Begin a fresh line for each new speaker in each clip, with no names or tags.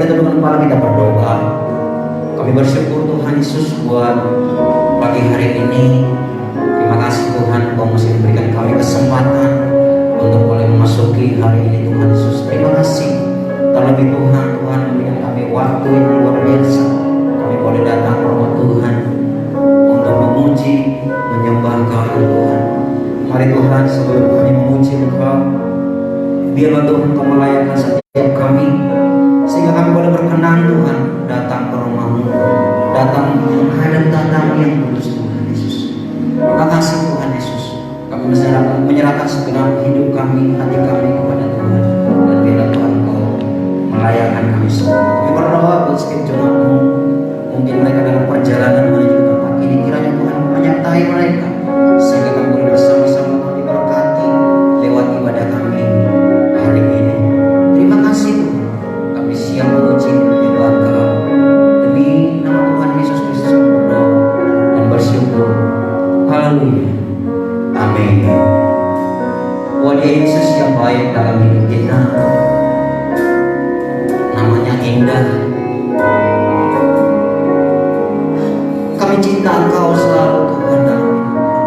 kita tundukkan kepala, kita berdoa. Kami bersyukur Tuhan Yesus buat pagi hari ini. Terima kasih Tuhan, Kau masih memberikan kami kesempatan untuk boleh memasuki hari ini Tuhan Yesus. Terima kasih. Terlebih Tuhan memberikan kami waktu yang luar biasa. Kami boleh datang ke rumah Tuhan untuk memuji, menyembah Kau ya Tuhan. Mari Tuhan, sebelum kami memuji Engkau, biarlah Tuhan Kau melayani setiap kami, sehingga kami boleh berkenan Tuhan datang ke rumah-Mu, datang menghadap tatamu yang kudus Tuhan Yesus. Terima kasih Tuhan Yesus. Kami menyerahkan segenap hidup kami, hati kami kepada Tuhan, dan biarlah Tuhan Kau melayani kami semua. Kami berdoa buat setiap jemaat-Mu, mungkin mereka dalam perjalanan menuju ke tempat ini, kiranya Tuhan menyertai mereka, sehingga kami boleh bersama-sama kami berkati lewat ibadah kami hari ini. Terima kasih Tuhan. Kami siap memuji menyembah Kau. Demi nama Tuhan Yesus Kristus kami berdoa dan bersyukur. Haleluya. Amin. Tuhan Yesus yang baik dalam hidup kita, namanya indah. Kami cinta Engkau selalu Tuhan dalam hidup kami.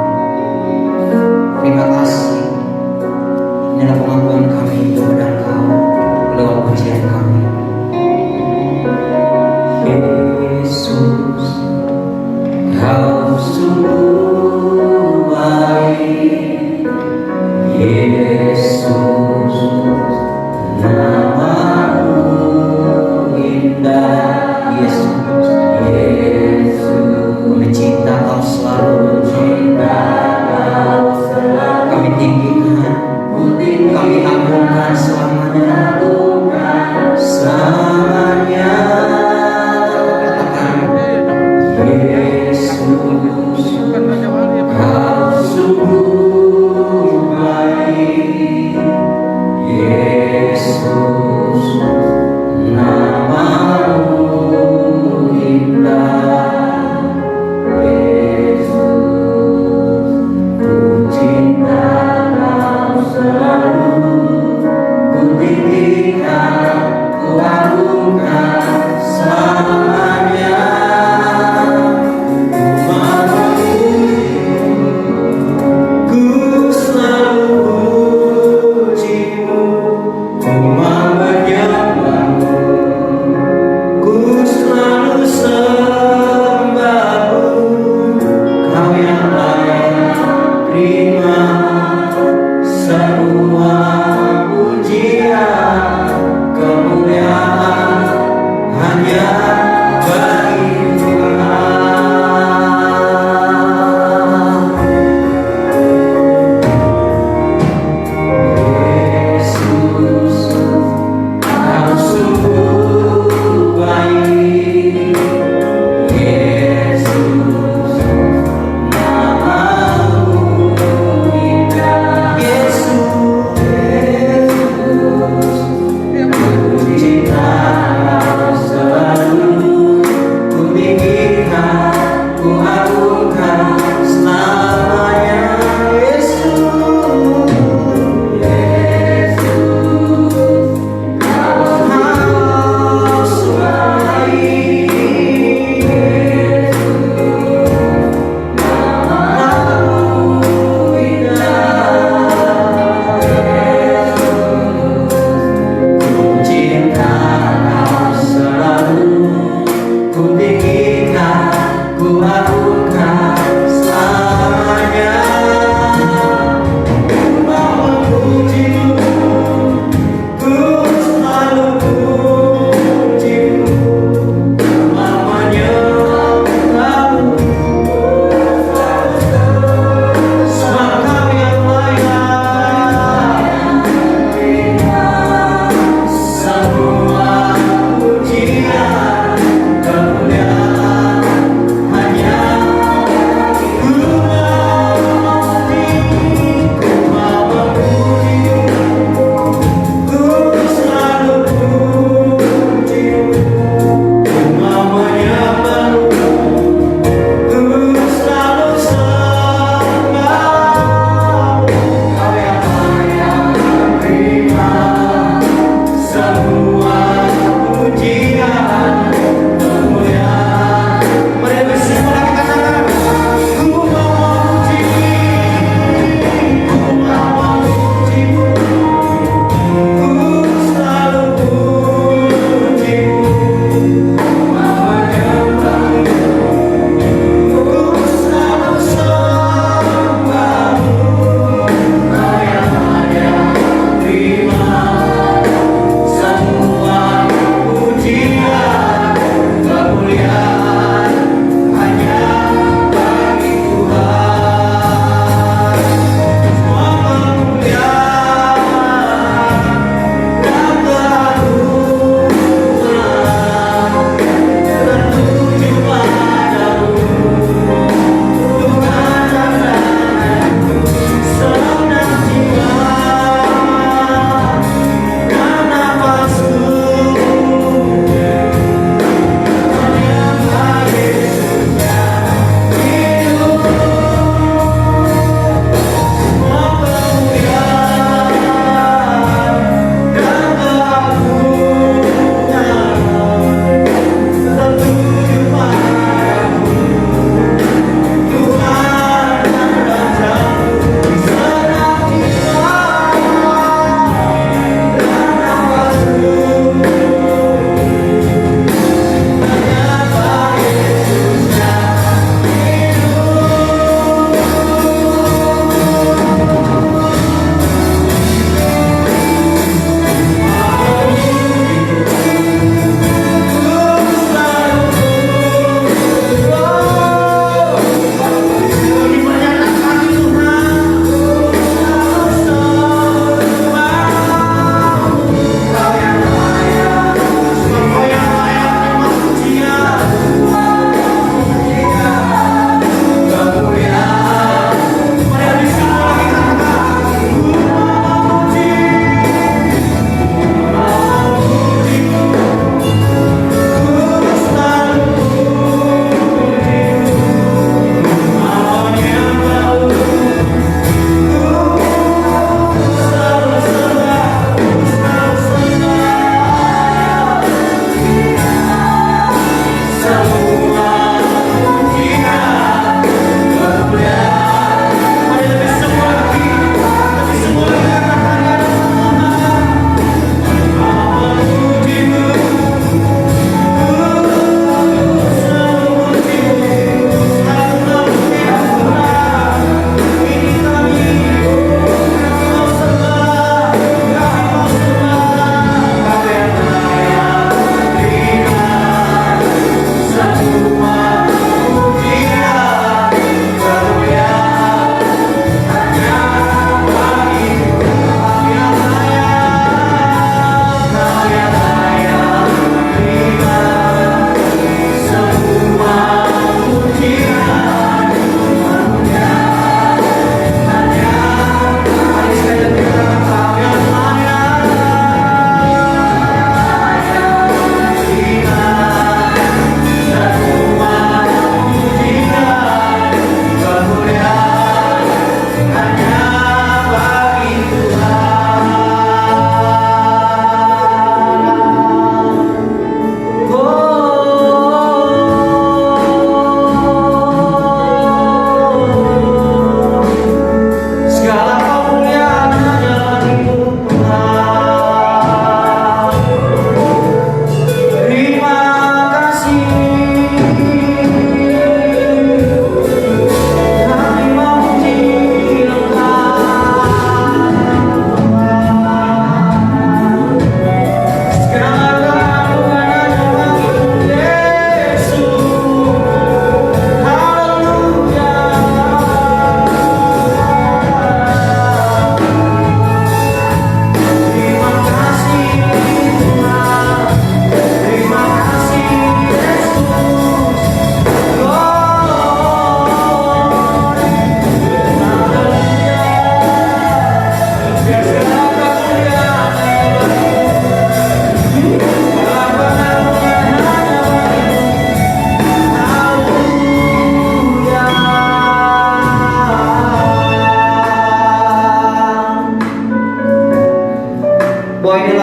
Terima kasih. Inilah pengakuan kami kepada Engkau lewat pujian kami. Yesus, Kau sungguh baik. Yesus, nama-Mu indah. Yesus, kami cinta Kau selalu. Kami tinggikan, kami agungkan selamanya. Selamanya. Yesus, Kau sungguh baik. Yesus, nama-Mu indah. Yesus, ku cinta Kau selalu. Ku tinggikan, ku agungkan selamanya. Ku selalu puji-Mu, ku menyembah-Mu, ku selalu sembah-Mu. Kau yang layak terima semua pujian.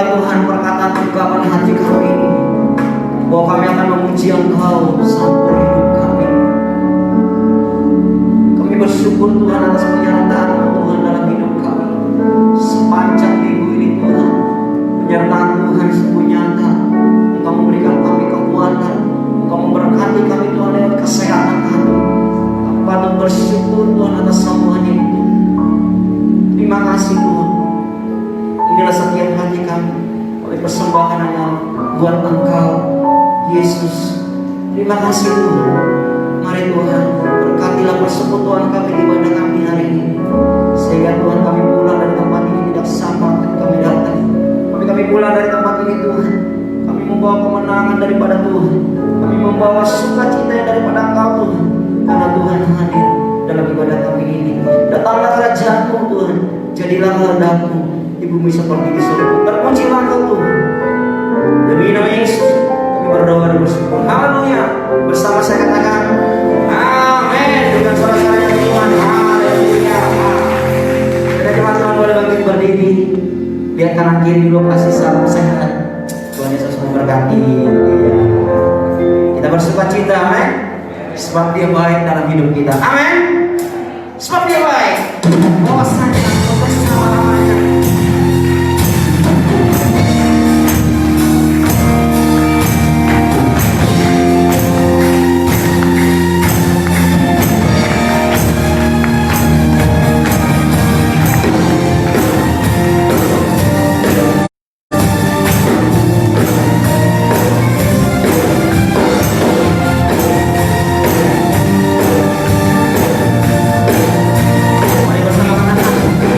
Tuhan perkataan ungkapan hati kami ini, bahwa kami akan memuji Engkau seumur hidup kami. Kami bersyukur Tuhan atas penyertaan Tuhan dalam hidup kami sepanjang minggu ini Tuhan. Penyertaan Tuhan sungguh nyata. Engkau memberikan kami kekuatan, Engkau memberkati kami Tuhan lewat kesehatan kami. Kami patut bersyukur Tuhan atas semuanya itu. Terima kasih Tuhan. Inilah setiap hati kami. Kami persembahkan hanya buat Engkau, Yesus. Terima kasih Tuhan. Mari Tuhan, berkatilah persekutuan kami di ibadah kami hari ini, sehingga Tuhan kami pulang dari tempat ini tidak sama kami datang. Kami pulang dari tempat ini Tuhan, kami membawa kemenangan daripada Tuhan. Kami membawa sukacita daripada Engkau Tuhan, karena Tuhan hadir dalam ibadah kami ini. Datanglah kerajaan-Mu Tuhan, jadilah kehendak-Mu di bumi seperti di surga. Terpujilah Engkau Tuhan. Demi nama Yesus kami berdoa dan bersyukur. Haleluya. Bersama saya katakan amin dengan suara-suara yang Tuhan. Haleluya. Kita teman-teman boleh bangkit berdiri. Lihat kanan kiri dulu, kasih salam sehat. Tuhan Yesus memberkati. Ya. Kita bersukacita, amin. Sebab Dia baik dalam hidup kita, amin. Sebab Dia baik. Bahwasanya bersama-lamanya. Mari bersama-sama.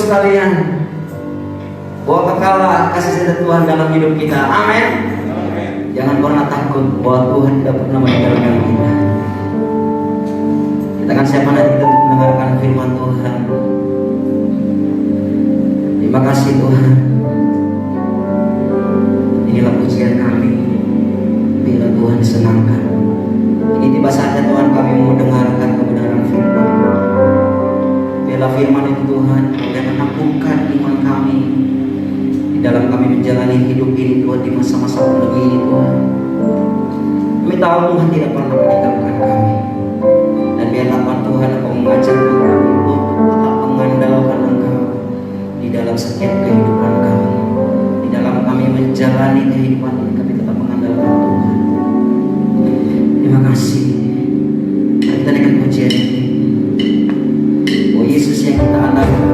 sekalian, bahwa kekal kasih setia Tuhan dalam hidup kita. Amin. Jangan pernah takut bahwa Tuhan tidak pernah meninggalkan kita. Kita akan siapa nanti kita untuk mendengarkan firman Tuhan. Terima kasih Tuhan. Inilah pujian kami. Bila Tuhan disenangkan. Ini tiba saatnya Tuhan kami mau mendengarkan kebenaran firman. Bila firman itu Tuhan boleh menakutkan iman kami di dalam kami menjalani hidup ini Tuhan, di masa-masa pandemi ini Tuhan. Kami tahu Tuhan tidak pernah meninggalkan kami. Dan biarlah Tuhan Engkau mengajarkan kami untuk tetap mengandalkan Engkau di dalam setiap kehidupan kami. Di dalam kami menjalani kehidupan ini kami tetap mengandalkan Tuhan. Terima kasih. Mari kita naikkan pujian ini. Oh Yesus yang kita andalkan.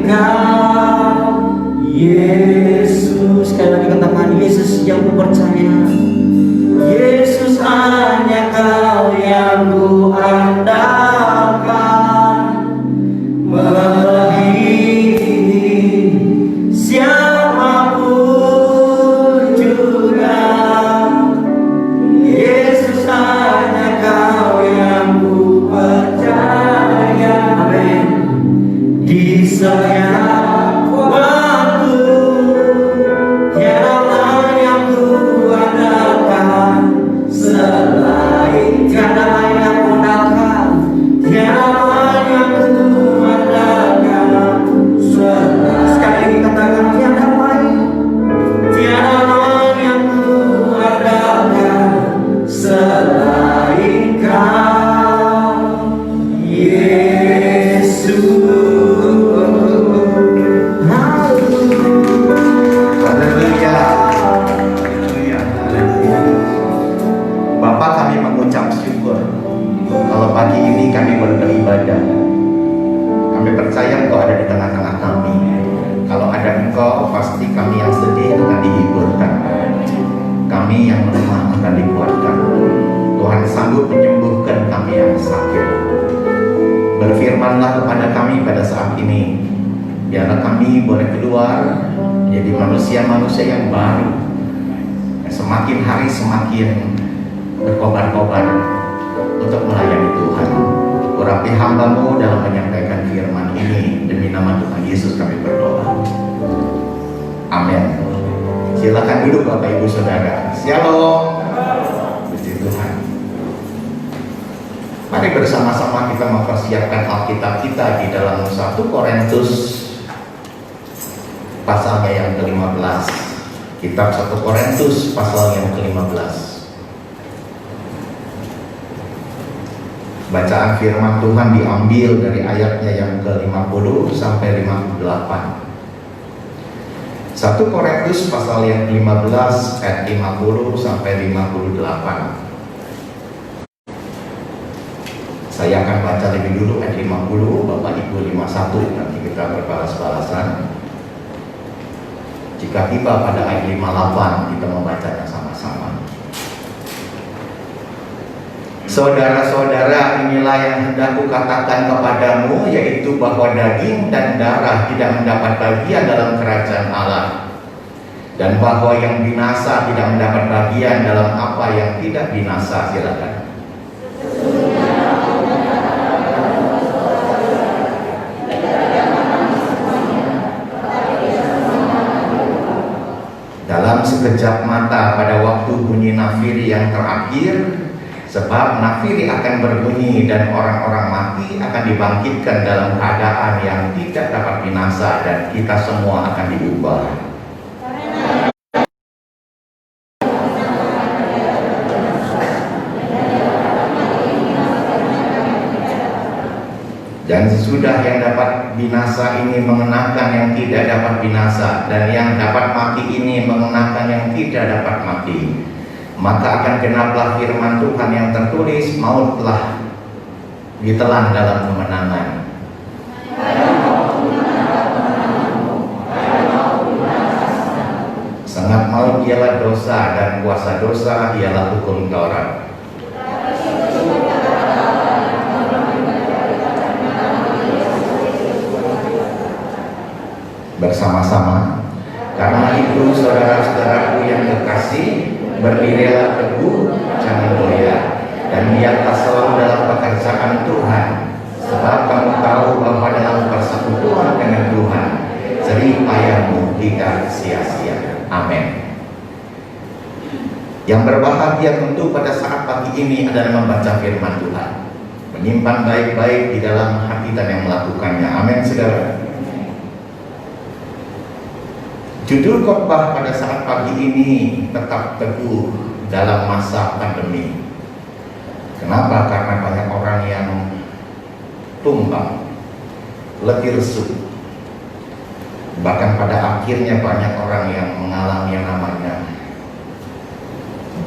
Engkau Yesus. Sekali lagi katakan, Yesus yang ku percaya. Yesus hanya Kau yang ku andalkan. Melebihi siapapun juga, Yesus hanya Kau yang ku percaya. Amin. Di setiap waktu, tiada lain yang ku andalkan selain, tiada lain yang ku andalkan, tiada lain yang ku andalkan selain. Sekali lagi katakan, tiada lain yang ku andalkan selain Kau, Yesus.
Haleluya. Haleluya. Haleluya. Bapak, kami mengucap syukur kalau pagi ini kami boleh beribadah. Kami percaya Engkau ada di tengah-tengah kami. Kalau ada Engkau, pasti kami yang sedih akan dihiburkan, kami yang lemah akan dikuatkan. Tuhan sanggup menyembuhkan kami yang sakit. Berfirmanlah kepada kami pada saat ini, biarlah kami boleh keluar jadi manusia-manusia yang baru, yang semakin hari semakin berkobar-kobar untuk melayani Tuhan. Urapi hamba-Mu dalam menyampaikan firman ini, demi nama Tuhan Yesus kami berdoa. Amin. Silakan duduk Bapak Ibu Saudara. Shalom. Puji Tuhan. Mari bersama-sama kita mempersiapkan Alkitab kita di dalam 1 Korintus pasalnya yang ke-15. Kitab 1 Korintus pasal yang ke-15. Bacaan firman Tuhan diambil dari ayatnya yang ke-50 sampai 58. 1 Korintus pasal yang ke-15 ayat 50 sampai 58. Saya akan baca lebih dulu ayat 50, Bapak Ibu 51, nanti kita berbalas-balasan. Jika tiba pada ayat 58, kita membacanya sama-sama. Saudara-saudara, inilah yang hendak kukatakan kepadamu, yaitu bahwa daging dan darah tidak mendapat bagian dalam kerajaan Allah, dan bahwa yang binasa tidak mendapat bagian dalam apa yang tidak binasa. Silakan. Dalam sekejap mata pada waktu bunyi nafiri yang terakhir, sebab nafiri akan berbunyi dan orang-orang mati akan dibangkitkan dalam keadaan yang tidak dapat binasa, dan kita semua akan diubah. Dan sesudah yang dapat binasa ini mengenakan yang tidak dapat binasa, dan yang dapat mati ini mengenakan yang tidak dapat mati, maka akan genaplah firman Tuhan yang tertulis, maut telah ditelan dalam kemenangan. Sengat maut ialah dosa, dan kuasa dosa ialah hukum Taurat. Bersama-sama, karena itu saudara-saudaraku yang terkasih, berdirilah teguh, jangan goyah, dan lihatlah selalu dalam pekerjaan Tuhan, sebab kamu tahu bahwa dalam persekutuan dengan Tuhan, jerih payahmu tidak sia-sia. Amin. Yang berbahagia tentu pada saat pagi ini adalah membaca firman Tuhan, menyimpan baik-baik di dalam hati dan yang melakukannya. Amin, saudara. Judul khotbah pada saat pagi ini, tetap teguh dalam masa pandemi. Kenapa? Karena banyak orang yang tumbang, letih lesu. Bahkan pada akhirnya banyak orang yang mengalami yang namanya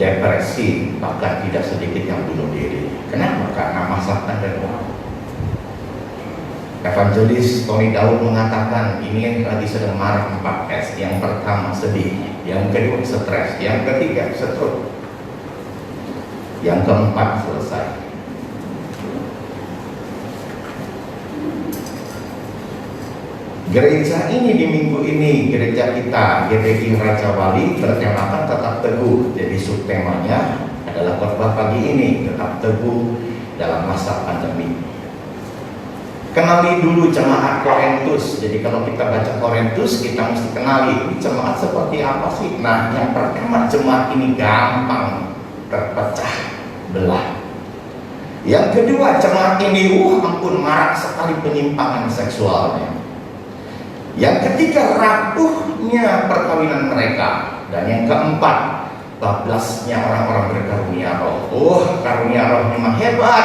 depresi, bahkan tidak sedikit yang bunuh diri. Kenapa? Karena masa pandemi. Evangelis Tony Daud mengatakan ini lagi sedang marah 4S. Yang pertama sedih, yang kedua stres, yang ketiga stroke, yang keempat selesai. Gereja ini di minggu ini, gereja kita GPI Raja Wali bertemakan tetap teguh. Jadi subtemanya adalah khotbah pagi ini, tetap teguh dalam masa pandemi. Kenali dulu jemaat Korintus. Jadi kalau kita baca Korintus, kita mesti kenali jemaat seperti apa sih. Nah, yang pertama, jemaat ini gampang terpecah belah. Yang kedua, jemaat ini ampun marak sekali penyimpangan seksualnya. Yang ketiga, rapuhnya perkawinan mereka. Dan yang keempat, bablasnya orang-orang berkarunia roh. Karunia roh memang hebat,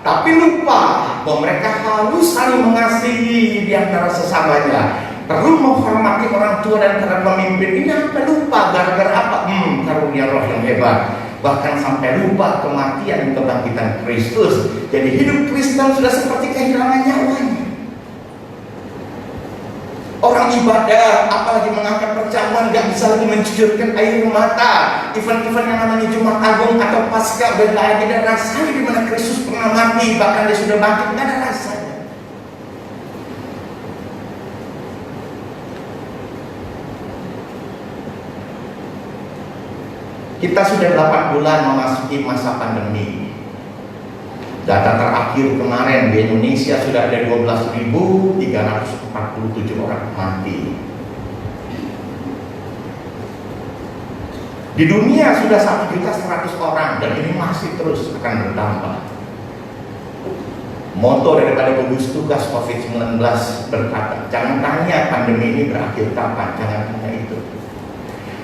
tapi lupa bahwa mereka harus saling mengasihi di antara sesamanya, perlu menghormati orang tua dan para pemimpin. Ini sampai lupa gara-gara apa? Karunia roh yang hebat. Bahkan sampai lupa kematian dan kebangkitan Kristus. Jadi hidup Kristen sudah seperti kehilangan nyawanya. Orang ibadah, apalagi mengangkat perjamuan, gak bisa lagi mencucurkan air mata. Event-event yang namanya Jumat Agung atau Paskah, udah gak ada rasanya di mana Kristus pernah mati, bahkan dia sudah bangkit, gak ada rasanya. Kita sudah 8 bulan memasuki masa pandemi. Data terakhir kemarin di Indonesia sudah ada 12.347 orang mati. Di dunia sudah 1.100.000 orang dan ini masih terus akan bertambah. Moto daripada gugus tugas COVID-19 berkata, jangan tanya pandemi ini berakhir kapan, jangan tanya itu.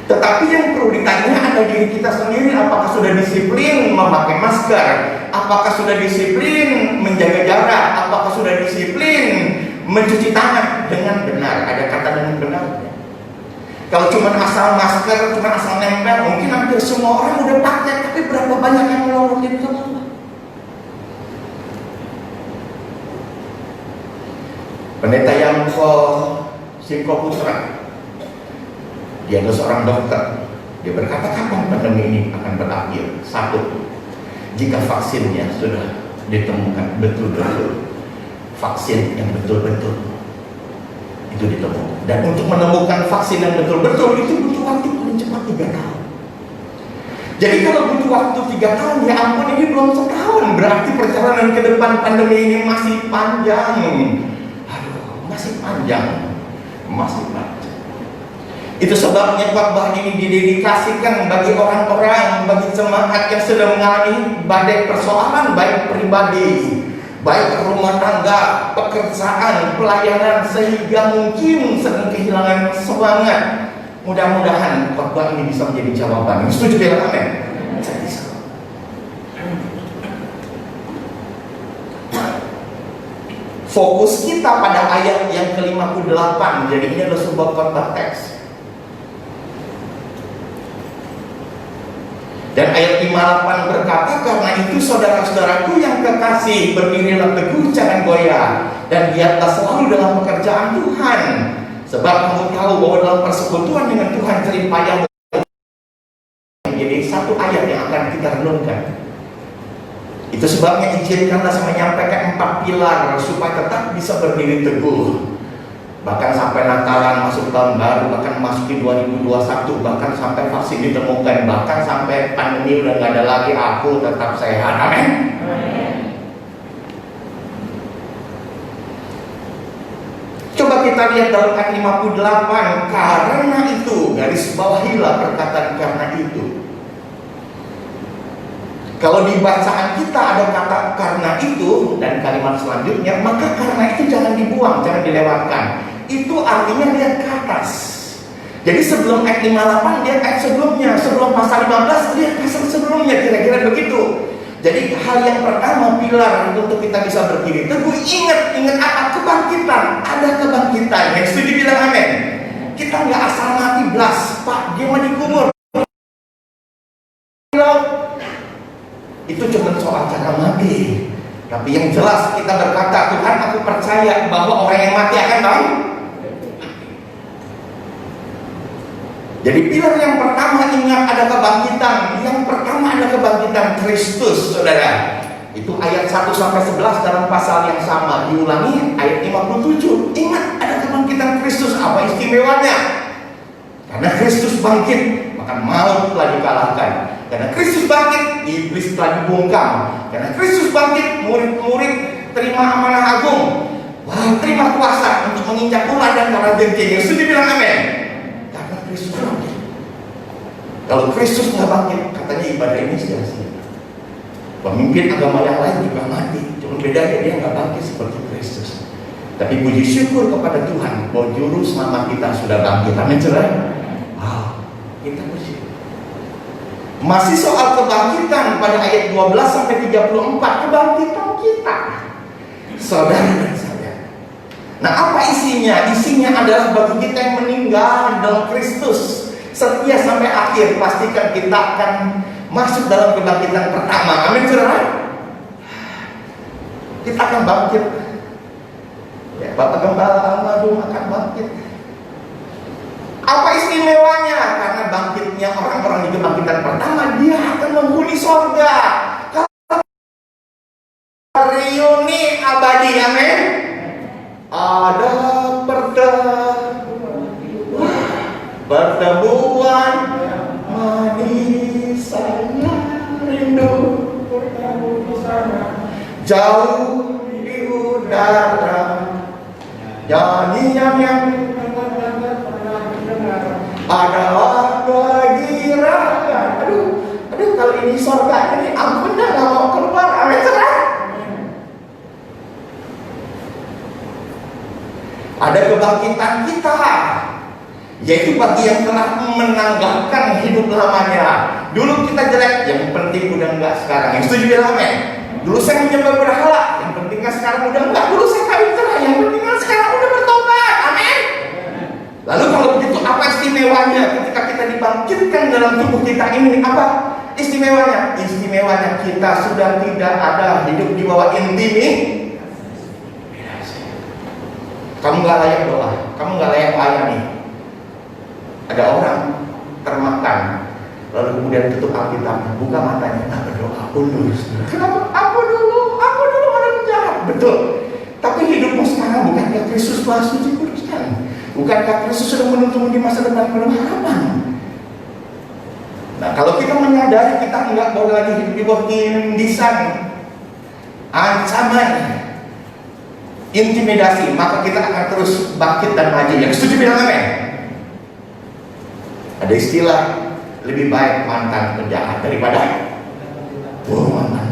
Tetapi yang perlu ditanya adalah diri kita sendiri, apakah sudah disiplin memakai masker, apakah sudah disiplin menjaga jarak, apakah sudah disiplin mencuci tangan dengan benar. Ada kata dengan benar. Kalau cuma asal masker, cuma asal nempel, mungkin hampir semua orang udah pakai, tapi berapa banyak yang melorot itu? Pendeta Yanko Simko Putra, dia adalah seorang dokter. Dia berkata, kapan pandemi ini akan berakhir? Satu, jika vaksinnya sudah ditemukan betul-betul, vaksin yang betul-betul itu ditemukan. Dan untuk menemukan vaksin yang betul-betul itu butuh waktu paling cepat 3 tahun. Jadi kalau butuh waktu 3 tahun, ya ampun, ini belum setahun. Berarti perjalanan ke depan pandemi ini masih panjang. Aduh, masih panjang. Masih panjang. Itu sebabnya khotbah ini didedikasikan bagi orang-orang, bagi jemaat yang sedang mengalami badai persoalan, baik pribadi, baik rumah tangga, pekerjaan, pelayanan, sehingga mungkin sedang kehilangan semangat. Mudah-mudahan khotbah ini bisa menjadi jawaban. Setuju bilang amin? Fokus kita pada ayat yang ke-58. Jadi ini adalah sebuah khotbah teks. Dan ayat 58 berkata, karena itu saudara-saudaraku yang kekasih, berdirilah teguh, jangan goyah, dan giatlah selalu dalam pekerjaan Tuhan. Sebab kamu tahu bahwa dalam persekutuan dengan Tuhan jerih payah. Jadi satu ayat yang akan kita renungkan. Itu sebabnya izinkanlah saya menyampaikan 4 pilar supaya tetap bisa berdiri teguh. Bahkan sampai Natalan, masuk tahun baru, bahkan masuki 2021, bahkan sampai vaksin ditemukan, bahkan sampai pandemi udah gak ada lagi, aku tetap sehat. Amin. Coba kita lihat dalam ayat 58. Karena itu, garis bawahilah perkataan karena itu. Kalau di bacaan kita ada kata karena itu dan kalimat selanjutnya, maka karena itu jangan dibuang, jangan dilewatkan. Itu artinya lihat ke atas. Jadi sebelum ayat 58 lihat ayat sebelumnya, sebelum pasal 15 lihat pasal sebelumnya, kira-kira begitu. Jadi hal yang pertama, pilar untuk kita bisa berdiri teguh, ingat apa? Kebangkitan. Ada kebangkitan. Yang setuju bilang amin. Kita nggak asal mati blas, Pak, dia mau dikubur. Itu cuma soal cara mati. Tapi Tapi yang jelas kita berkata, Tuhan, aku percaya bahwa orang yang mati akan bangun. Jadi pilar yang pertama, ingat, ada kebangkitan. Yang pertama ada kebangkitan Kristus, saudara. Itu ayat 1-11 dalam pasal yang sama. Diulangi ayat 57. Ingat, ada kebangkitan Kristus. Apa istimewanya? Karena Kristus bangkit, maka maut telah dikalahkan. Karena Kristus bangkit, iblis telah dibungkam. Karena Kristus bangkit, murid-murid terima amanah agung. Wah, terima kuasa untuk menginjak ular dan kalajengking. Setuju bilang amin? Karena Kristus bangkit. Kalau Kristus nggak bangkit, katanya ibadah ini sia-sia. Pemimpin agama yang lain juga mati. Cuma bedanya dia nggak bangkit seperti Kristus. Tapi puji syukur kepada Tuhan bahwa juru selamat kita sudah bangkit. Amin, saudara. Wow, kita bersyukur. Masih soal kebangkitan pada ayat 12-34, kebangkitan kita, saudara dan saya. Nah, apa isinya? Isinya adalah bagi kita yang meninggal dalam Kristus, setia sampai akhir, pastikan kita akan masuk dalam kebangkitan pertama. Amin, saudara. Kita akan bangkit. Ya, Bapak Gembala Almadum akan bangkit. Apa istimewanya? Karena bangkitnya orang-orang di kebangkitan pertama, dia akan menghuni sorga. Reuni abadi, amin. Ada pertemuan manis, saya rindu jauh di udara, nyanyian yang adalah kegirangan. Aduh, kalau ini sorga ini ampun dah, gak mau keluar. Amin, saudara. Ada kebangkitan kita, yaitu bagi yang telah menanggalkan hidup lamanya. Dulu kita jelek, yang penting udah enggak sekarang. Yang setuju bilang amin. Dulu saya menyembah berhala, yang penting sekarang udah enggak. Dulu saya kawin cerai, yang penting sekarang udah bertobat. Amin. Lalu kalau begitu, apa istimewanya ketika kita dibangkitkan dalam tubuh kita ini? Apa istimewanya? Istimewanya kita sudah tidak ada hidup di bawah intimidasi. Kamu gak layak doa, kamu gak layak layani. Ada orang termakan, lalu kemudian tutup Alkitab, buka matanya, nah berdoa ulus. Kenapa? Aku dulu orang jahat. Betul. Tapi hidupmu sekarang bukankah Kristus telah suci kuduskan? Bukankah Kristus sudah menuntutmu di masa depan penuh harapan? Nah, kalau kita menyadari kita nggak boleh lagi hidup di bawah tindisan, ancaman, intimidasi, maka kita akan terus bangkit dan maju. Yang setuju bilang amin. Ada istilah, lebih baik mantan penjahat daripada mantan.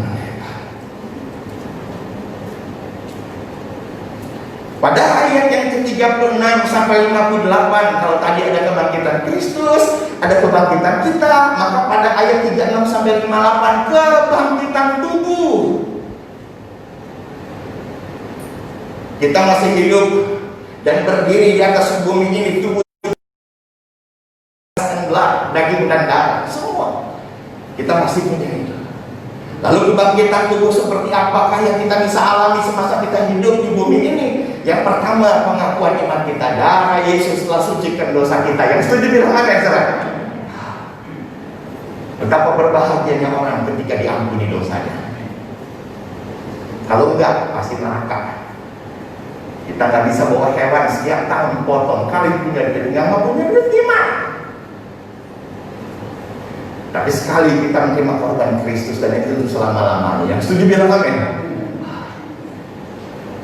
Pada ayat yang ke-36 sampai 58, kalau tadi ada kebangkitan Kristus, ada kebangkitan kita, maka pada ayat 36 sampai 58 kebangkitan tubuh. Kita masih hidup dan berdiri di atas bumi ini, tubuh daging dan darah, semua kita masih punya itu. Lalu kebangkitan tubuh seperti apakah yang kita bisa alami semasa kita hidup di bumi ini? Yang pertama, pengakuan iman kita, darah Yesus telah sucikan dosa kita. Yang setuju bilang amin, saudara. Betapa berbahagianya orang ketika diampuni dosanya. Kalau enggak, pasti neraka. Kita nggak bisa bawa hewan setiap tahun dipotong, kali punya duit, nggak mau punya duit gimana? Tapi sekali kita menerima korban Kristus dan itu selama-lamanya. Yang setuju bilang amin.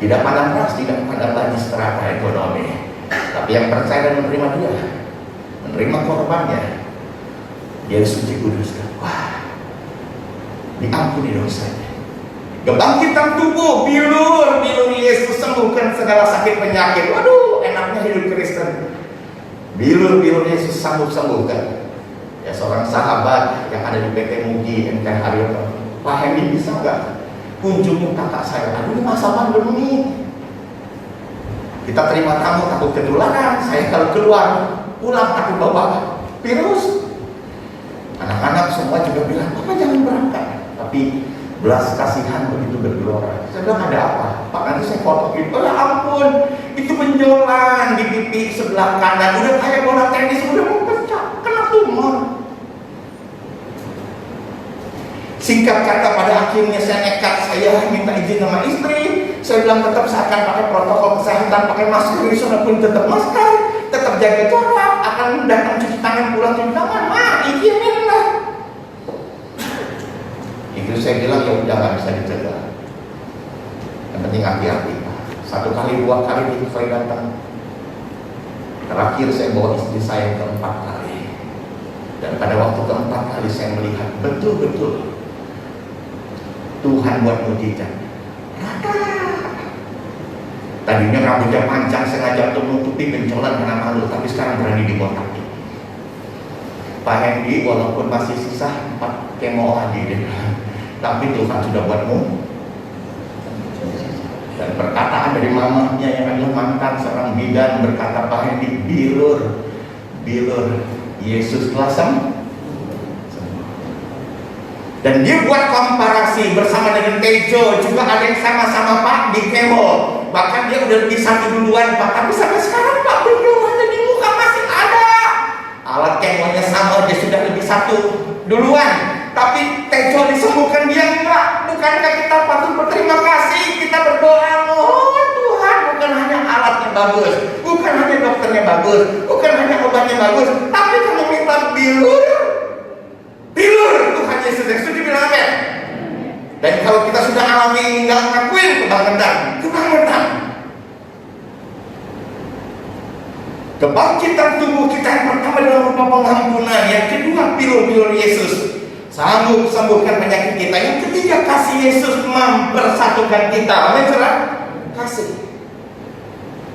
Tidak pandang ras, tidak pandang lagi strata ekonomi, tapi yang percaya dan menerima dia, menerima korbannya, dia suci kudus. Wah, diampuni dosanya. Kebangkitan tubuh, bilur Yesus sembuhkan segala sakit penyakit. Waduh, enaknya hidup Kristen. Bilur Yesus sembuhkan. Ya, seorang sahabat yang ada di PT Mugi MK Haryono, Pak Hendy bisa nggak kunjungi kakak saya? Aduh, ini masa pandemi, kita terima tamu takut ketularan. Saya kalau keluar pulang takut bawa virus. Anak-anak semua juga bilang, Papa jangan berangkat. Tapi belas kasihan begitu bergelora. Saya bilang, ada apa? Pak, nanti saya foto gitu. Oh ya ampun, itu benjolan di pipi sebelah kanan, udah kayak bola tenis, udah mau pecah, kena tumor. Singkat kata, pada akhirnya saya nekat, saya minta izin sama istri. Saya bilang tetap saya akan pakai protokol kesehatan, pakai masker, di sana pun tetap masker, tetap jaga jarak, akan datang cuci tangan, pulang cuci tangan. Izinin lah. Itu saya bilang ya udah nggak bisa dicegah. Yang penting hati-hati. 1 kali, 2 kali itu saya datang. Terakhir saya bawa istri saya ke-4 kali. Dan pada waktu ke-4 kali saya melihat betul-betul Tuhan buat mujizat. Tadinya rambutnya panjang sengaja untuk menutupi benjolan karena malu, tapi sekarang berani dibotakin. Pak Hendy walaupun masih sisa 4 kemo lagi deh, tapi Tuhan sudah buatmu. Dan perkataan dari mamanya yang adalah mantan seorang bidan berkata, Pak Hendy, bilur Yesus telah sembuh. Dan dia buat komparasi bersama dengan Tejo, juga ada yang sama-sama Pak di kemo. Bahkan dia udah lebih satu duluan Pak, tapi sampai sekarang Pak benjolannya di muka masih ada. Alat kemonya sama, dia sudah lebih satu duluan. Tapi Tejo disembuhkan, dia enggak. Bukankah kita patut berterima kasih? Kita berdoa, mohon Tuhan, bukan hanya alatnya bagus, bukan hanya dokternya bagus, bukan hanya obatnya bagus, tapi kami minta bilur Tuhan Yesus yang suci, bilang amin. Dan kalau kita sudah alami, nggak ngakuin, kebangetan. Kebangkitan tubuh kita yang pertama dalam rupa pengampunan, yang kedua bilur Yesus sanggup sembuhkan penyakit kita, yang ketiga kasih Yesus mempersatukan kita. Amin, saudara.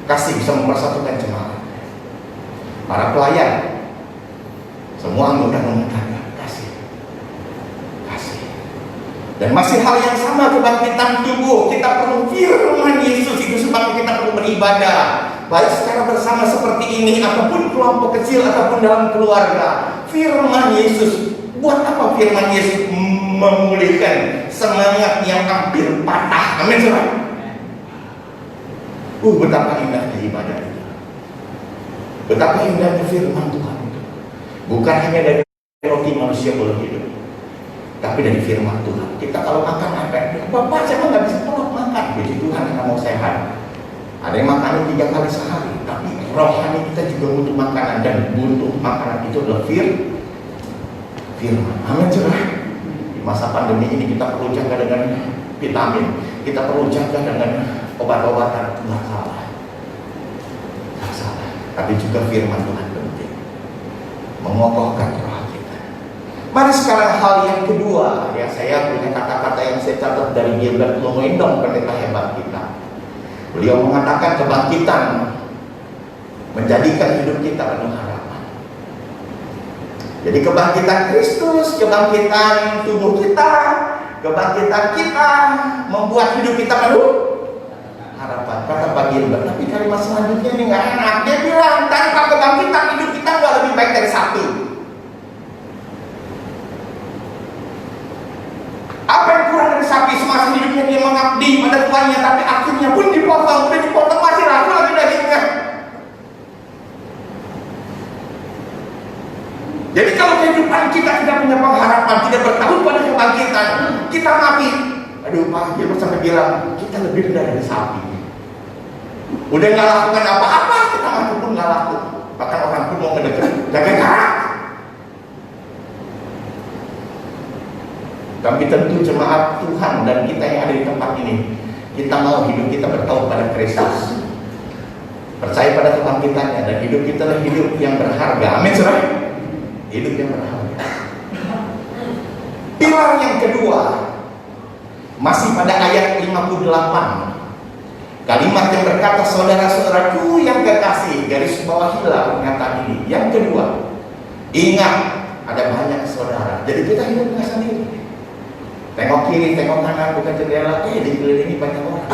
Kasih bisa mempersatukan jemaat, para pelayan, semua anggota rumah. Dan masih hal yang sama, kebangkitan tubuh, kita perlu firman Yesus. Itu sebab kita perlu beribadah, baik secara bersama seperti ini, ataupun kelompok kecil, ataupun dalam keluarga. Firman Yesus, buat apa firman Yesus? Memulihkan semangat yang hampir patah. Amin, saudara. Betapa indahnya ibadah itu. Betapa indahnya firman Tuhan itu. Bukan hanya dari roti manusia boleh hidup, tapi dari firman Tuhan. Kita kalau makan apa? Bapak saya nggak bisa tolak makan. Puji Tuhan karena mau sehat. Ada yang makan 3 kali sehari, tapi rohani kita juga butuh makanan, dan butuh makanan itu adalah firman. Amin, saudara. Di masa pandemi ini kita perlu jaga dengan vitamin, kita perlu jaga dengan obat-obatan. Nggak salah. Tapi juga firman Tuhan penting, mengokohkan roh. Mari sekarang hal yang kedua, ya, saya punya kata-kata yang saya catat dari Gilbert Lumoindong, pendeta hebat kita. Beliau mengatakan kebangkitan menjadikan hidup kita penuh harapan. Jadi kebangkitan Kristus, kebangkitan tubuh kita, kebangkitan kita membuat hidup kita penuh harapan. Kata Pak Gilbert, tapi kalimat selanjutnya ini nggak enak. Dia bilang tanpa kebangkitan hidup kita nggak lebih baik dari satu. Apa yang kurang dari sapi? Semasa hidupnya dia mengabdi pada tuannya, tapi akhirnya pun dipotong, masih ragu lagi dagingnya. Jadi kalau kehidupan kita tidak punya pengharapan, tidak bertahan pada kebangkitan, kita mati. Aduh, Pak Gilbert sampai bilang kita lebih rendah dari sapi. Udah nggak lakukan apa-apa, kita mati pun nggak laku. Bahkan orang pun mau mendekat, jaga jarak. Tapi tentu jemaat Tuhan dan kita yang ada di tempat ini, kita mau hidup kita bertaubat pada Kristus, percaya pada kebangkitannya, dan hidup kita adalah hidup yang berharga. Amin, saudara. Hidup yang berharga. Pilar yang kedua masih pada ayat 58. Kalimat yang berkata, saudara-saudaraku yang kekasih, garis bawahilah pernyataan ini. Yang kedua, ingat ada banyak saudara. Jadi kita hidup nggak sendiri. Tengok kiri, tengok kanan, bukan jendela. Dikelilingi banyak orang.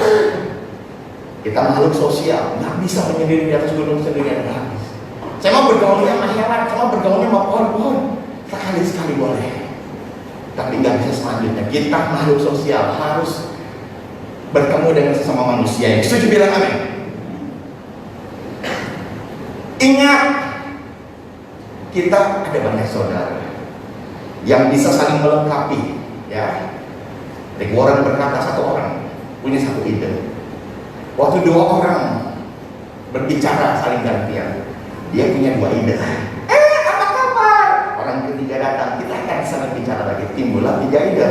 Kita makhluk sosial, nggak bisa menyendiri di atas gunung sendirian habis. Saya mau bergaulnya sama hewan, saya mau bergaulnya sama pohon-pohon. Sekali-sekali boleh. Tapi nggak bisa selanjutnya. Kita makhluk sosial, harus bertemu dengan sesama manusia. Yang setuju bilang amin. Ingat, kita ada banyak saudara yang bisa saling melengkapi. Ya, Rick Warren berkata satu orang punya satu ide. Waktu dua orang berbicara saling gantian, dia punya dua ide. Apa kabar? Orang ketiga datang, kita akan saling bicara lagi. Timbullah tiga ide,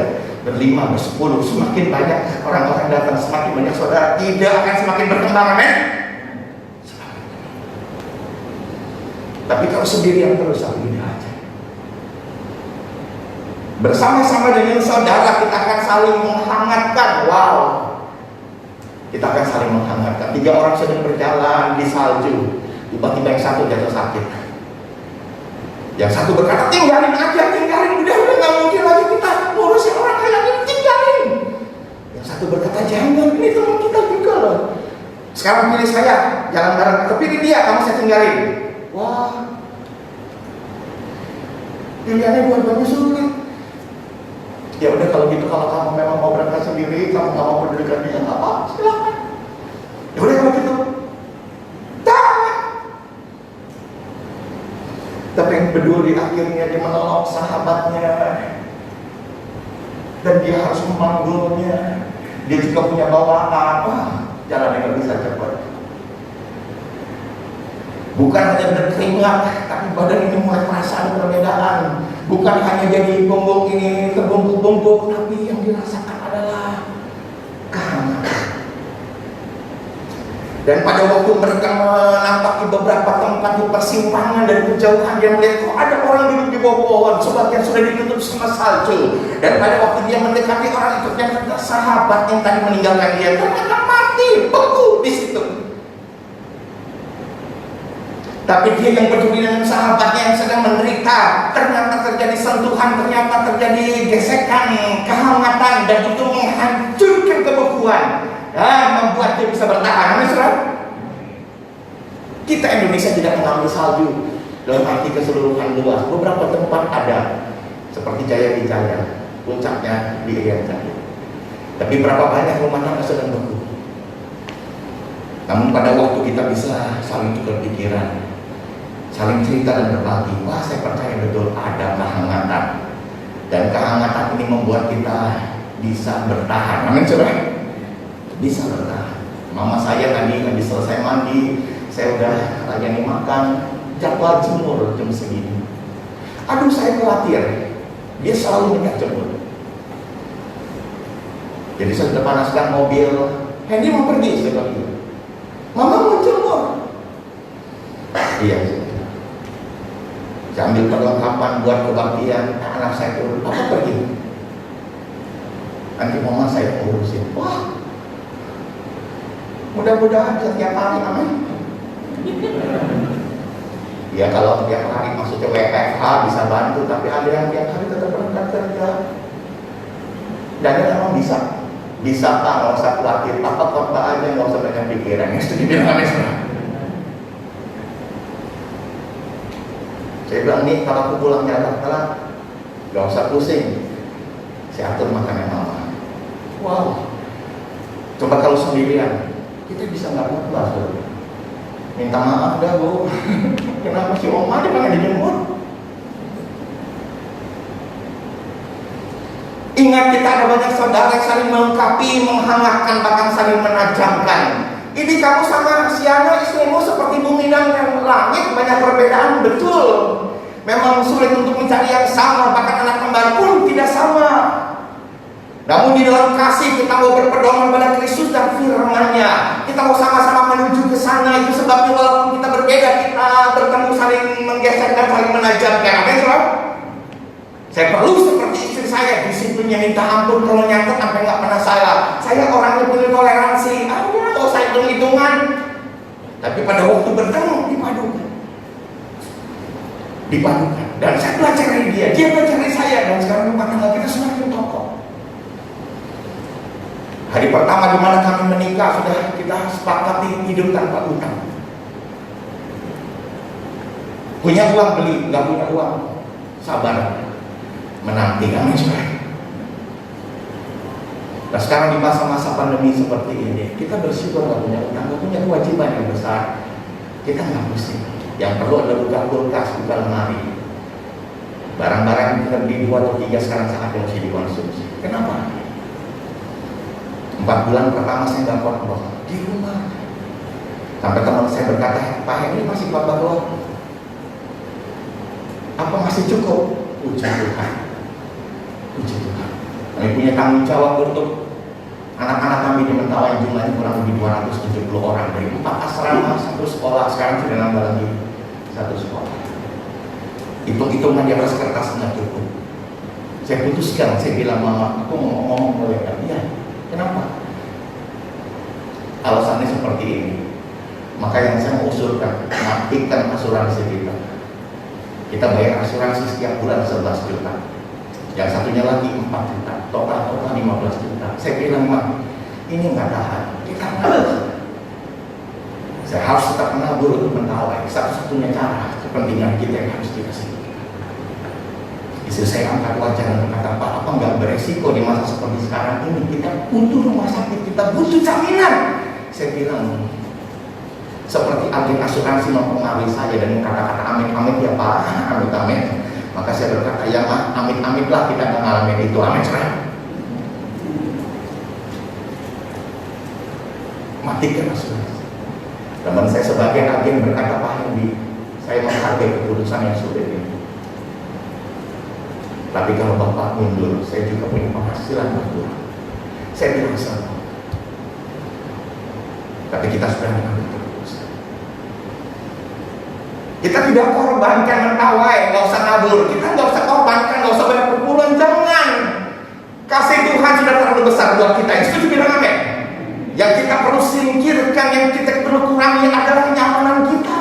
berlima, bersepuluh. Semakin banyak orang-orang datang, semakin banyak saudara, ide akan semakin berkembang. Amin. Tapi kalau sendirian terus, satu ide aja. Bersama-sama dengan saudara kita akan saling menghangatkan. Wow, kita akan saling menghangatkan. 3 orang sedang berjalan di salju, tiba-tiba yang satu jatuh sakit. Yang satu berkata, tinggalin aja, tinggalin, udah nggak mungkin lagi kita ngurusin orang kayak ini, tinggalin. Yang satu berkata, jangan, ini teman kita juga loh. Sekarang pilih saya, jalan bareng. Kepilih dia, kamu saya tinggalin. Wah, pilihannya dua-duanya sulit. Ya udah kalau gitu, kalau kamu memang mau berangkat sendiri, kamu nggak mau pedulikan dia, nggak apa, silakan. Ya udah kalau gitu, tapi yang peduli akhirnya dia menolong sahabatnya, dan dia harus memanggulnya. Dia juga punya bawaan. Wah, jalannya nggak bisa cepat. Bukan hanya berkeringat, tapi badan ini mulai perasaan perbedaan. Bukan hanya jadi punggung ini terbumpuk-bumpuk, tapi yang dirasakan adalah kehangatan. Dan pada waktu mereka menampaki beberapa tempat di persimpangan dan kejauhan, dia melihat kok ada orang duduk di bawah pohon, sebagian sudah ditutup sama salju. Dan pada waktu dia mendekati orang itu, ternyata sahabat yang tadi meninggalkan dia ternyata mati, beku di situ. Tapi dia yang peduli dengan sahabatnya yang sedang menderita, ternyata terjadi sentuhan, ternyata terjadi gesekan, kehangatan, dan itu menghancurkan kebekuan, membuat dia bisa bertahan. Amin, saudara. Kita Indonesia tidak mengalami salju dalam arti keseluruhan luas. Beberapa tempat ada, seperti Jaya Wijaya, puncaknya di Irian Jaya. Tapi berapa banyak rumah tangga sedang beku. Namun pada waktu kita bisa saling tukar pikiran, saling cerita dan berbagi, wah saya percaya betul ada kehangatan. Dan kehangatan ini membuat kita bisa bertahan. Amin, saudara. Bisa bertahan. Mama saya tadi habis selesai mandi, saya udah layani makan, jadwal jemur jam segini. Aduh, saya khawatir, dia selalu minta jemur. Jadi saya sudah panaskan mobil, Hendy mau pergi, saya bilang, Mama mau jemur. Iya, saya ambil perlengkapan buat kebaktian, anak saya turun, Papa pergi. Nanti mama saya urusin. Wah, mudah-mudahan setiap hari, amin. Ya kalau tiap hari maksudnya WFH bisa bantu, tapi ada yang tiap hari tetap berangkat kerja. Dan memang bisa Pak, nggak usah khawatir, Papa khotbah aja, nggak usah banyak pikiran. Yang setuju bilang amin, saudara. Saya bilang nih, kalau aku pulang telat, gak usah pusing, saya atur makannya mama. Wow, coba kalau sendirian, kita bisa nggak puas, minta maaf dah bu, kenapa si oma dia pengen dijemput? Ingat, kita ada banyak saudara yang saling melengkapi, menghangatkan, bahkan saling menajamkan. Ini kamu sama Siana istrimu seperti bumi dan langit, banyak perbedaan, betul. Memang sulit untuk mencari yang sama, bahkan anak kembar pun tidak sama. Namun di dalam kasih kita mau berpedoman pada Kristus dan firman-Nya. Kita mau sama-sama menuju ke sana. Itu sebabnya walaupun kita berbeda, kita bertemu saling menggesek dan saling menajamkan. Amin, saudara. Saya perlu seperti istri saya, disiplinnya minta ampun kalau nyatet sampai nggak pernah salah. Saya orangnya punya toleransi. Nggak usah hitung-hitungan. Tapi pada waktu bertemu dipadukan. Dan saya belajar dari dia belajar dari saya, dan sekarang rumah tangga kita semakin kokoh. Hari pertama di mana kami menikah, sudah kita sepakati hidup tanpa utang. Punya uang beli, nggak punya uang sabar menanti. Kami Nah sekarang di masa-masa pandemi seperti ini, kita bersyukur nggak punya utang, nggak punya kewajiban yang besar. Kita nggak pusing. Yang perlu adalah buka kulkas, buka lemari. Barang-barang yang lebih 2 atau 3 sekarang saatnya mesti dikonsumsi. Kenapa? 4 bulan pertama saya nggak kuat keluar di rumah. Sampai teman saya berkata, Pak ini masih bapak keluar? Apa masih cukup? Puji Tuhan. Puji Tuhan. Kami punya tanggung jawab untuk anak-anak kami di Mentawai, jumlahnya kurang lebih 270 orang dari 4 asrama, 1 sekolah, sekarang sudah nambah lagi 1 sekolah. Hitung-hitungan di atas kertas nggak cukup. Saya putuskan, saya bilang mama, aku mau ngomong mereka. Iya, kenapa? Alasannya seperti ini. Maka yang saya mau usulkan, matikan asuransi kita. Kita bayar asuransi setiap bulan 11 juta. Yang satunya lagi 4 juta, total 15 juta. Saya bilang, Mak, ini nggak tahan, kita nggak. Saya harus tetap menabur untuk Mentawai. Satu-satunya cara, kepentingan kita yang harus dikasih. Istri saya angkat wajah dan berkata, Pak, apa nggak beresiko di masa seperti sekarang ini? Kita butuh rumah sakit, kita butuh jaminan. Saya bilang, seperti agen asuransi mempengaruhi saya dan kata-kata amit-amit ya Pak, amit-amit. Maka saya berkata, ya amit-amit lah kita nggak ngalamin itu, amit cerai. Matikan asuransi. Teman saya sebagai agen berkata, Pak Hendi, saya menghargai keputusan yang sudah ini. Tapi kalau Bapak mundur, saya juga punya penghasilan berdua. Saya bilang sama. Tapi kita sudah mengambil keputusan. Kita tidak korbankan Mentawai, nggak usah nabur. Kita nggak usah korbankan, nggak usah banyak perpuluhan. Jangan. Kasih Tuhan sudah terlalu besar buat kita. Itu bilang amin. Yang kita perlu singkirkan, yang kita perlu kurangi adalah kenyamanan kita.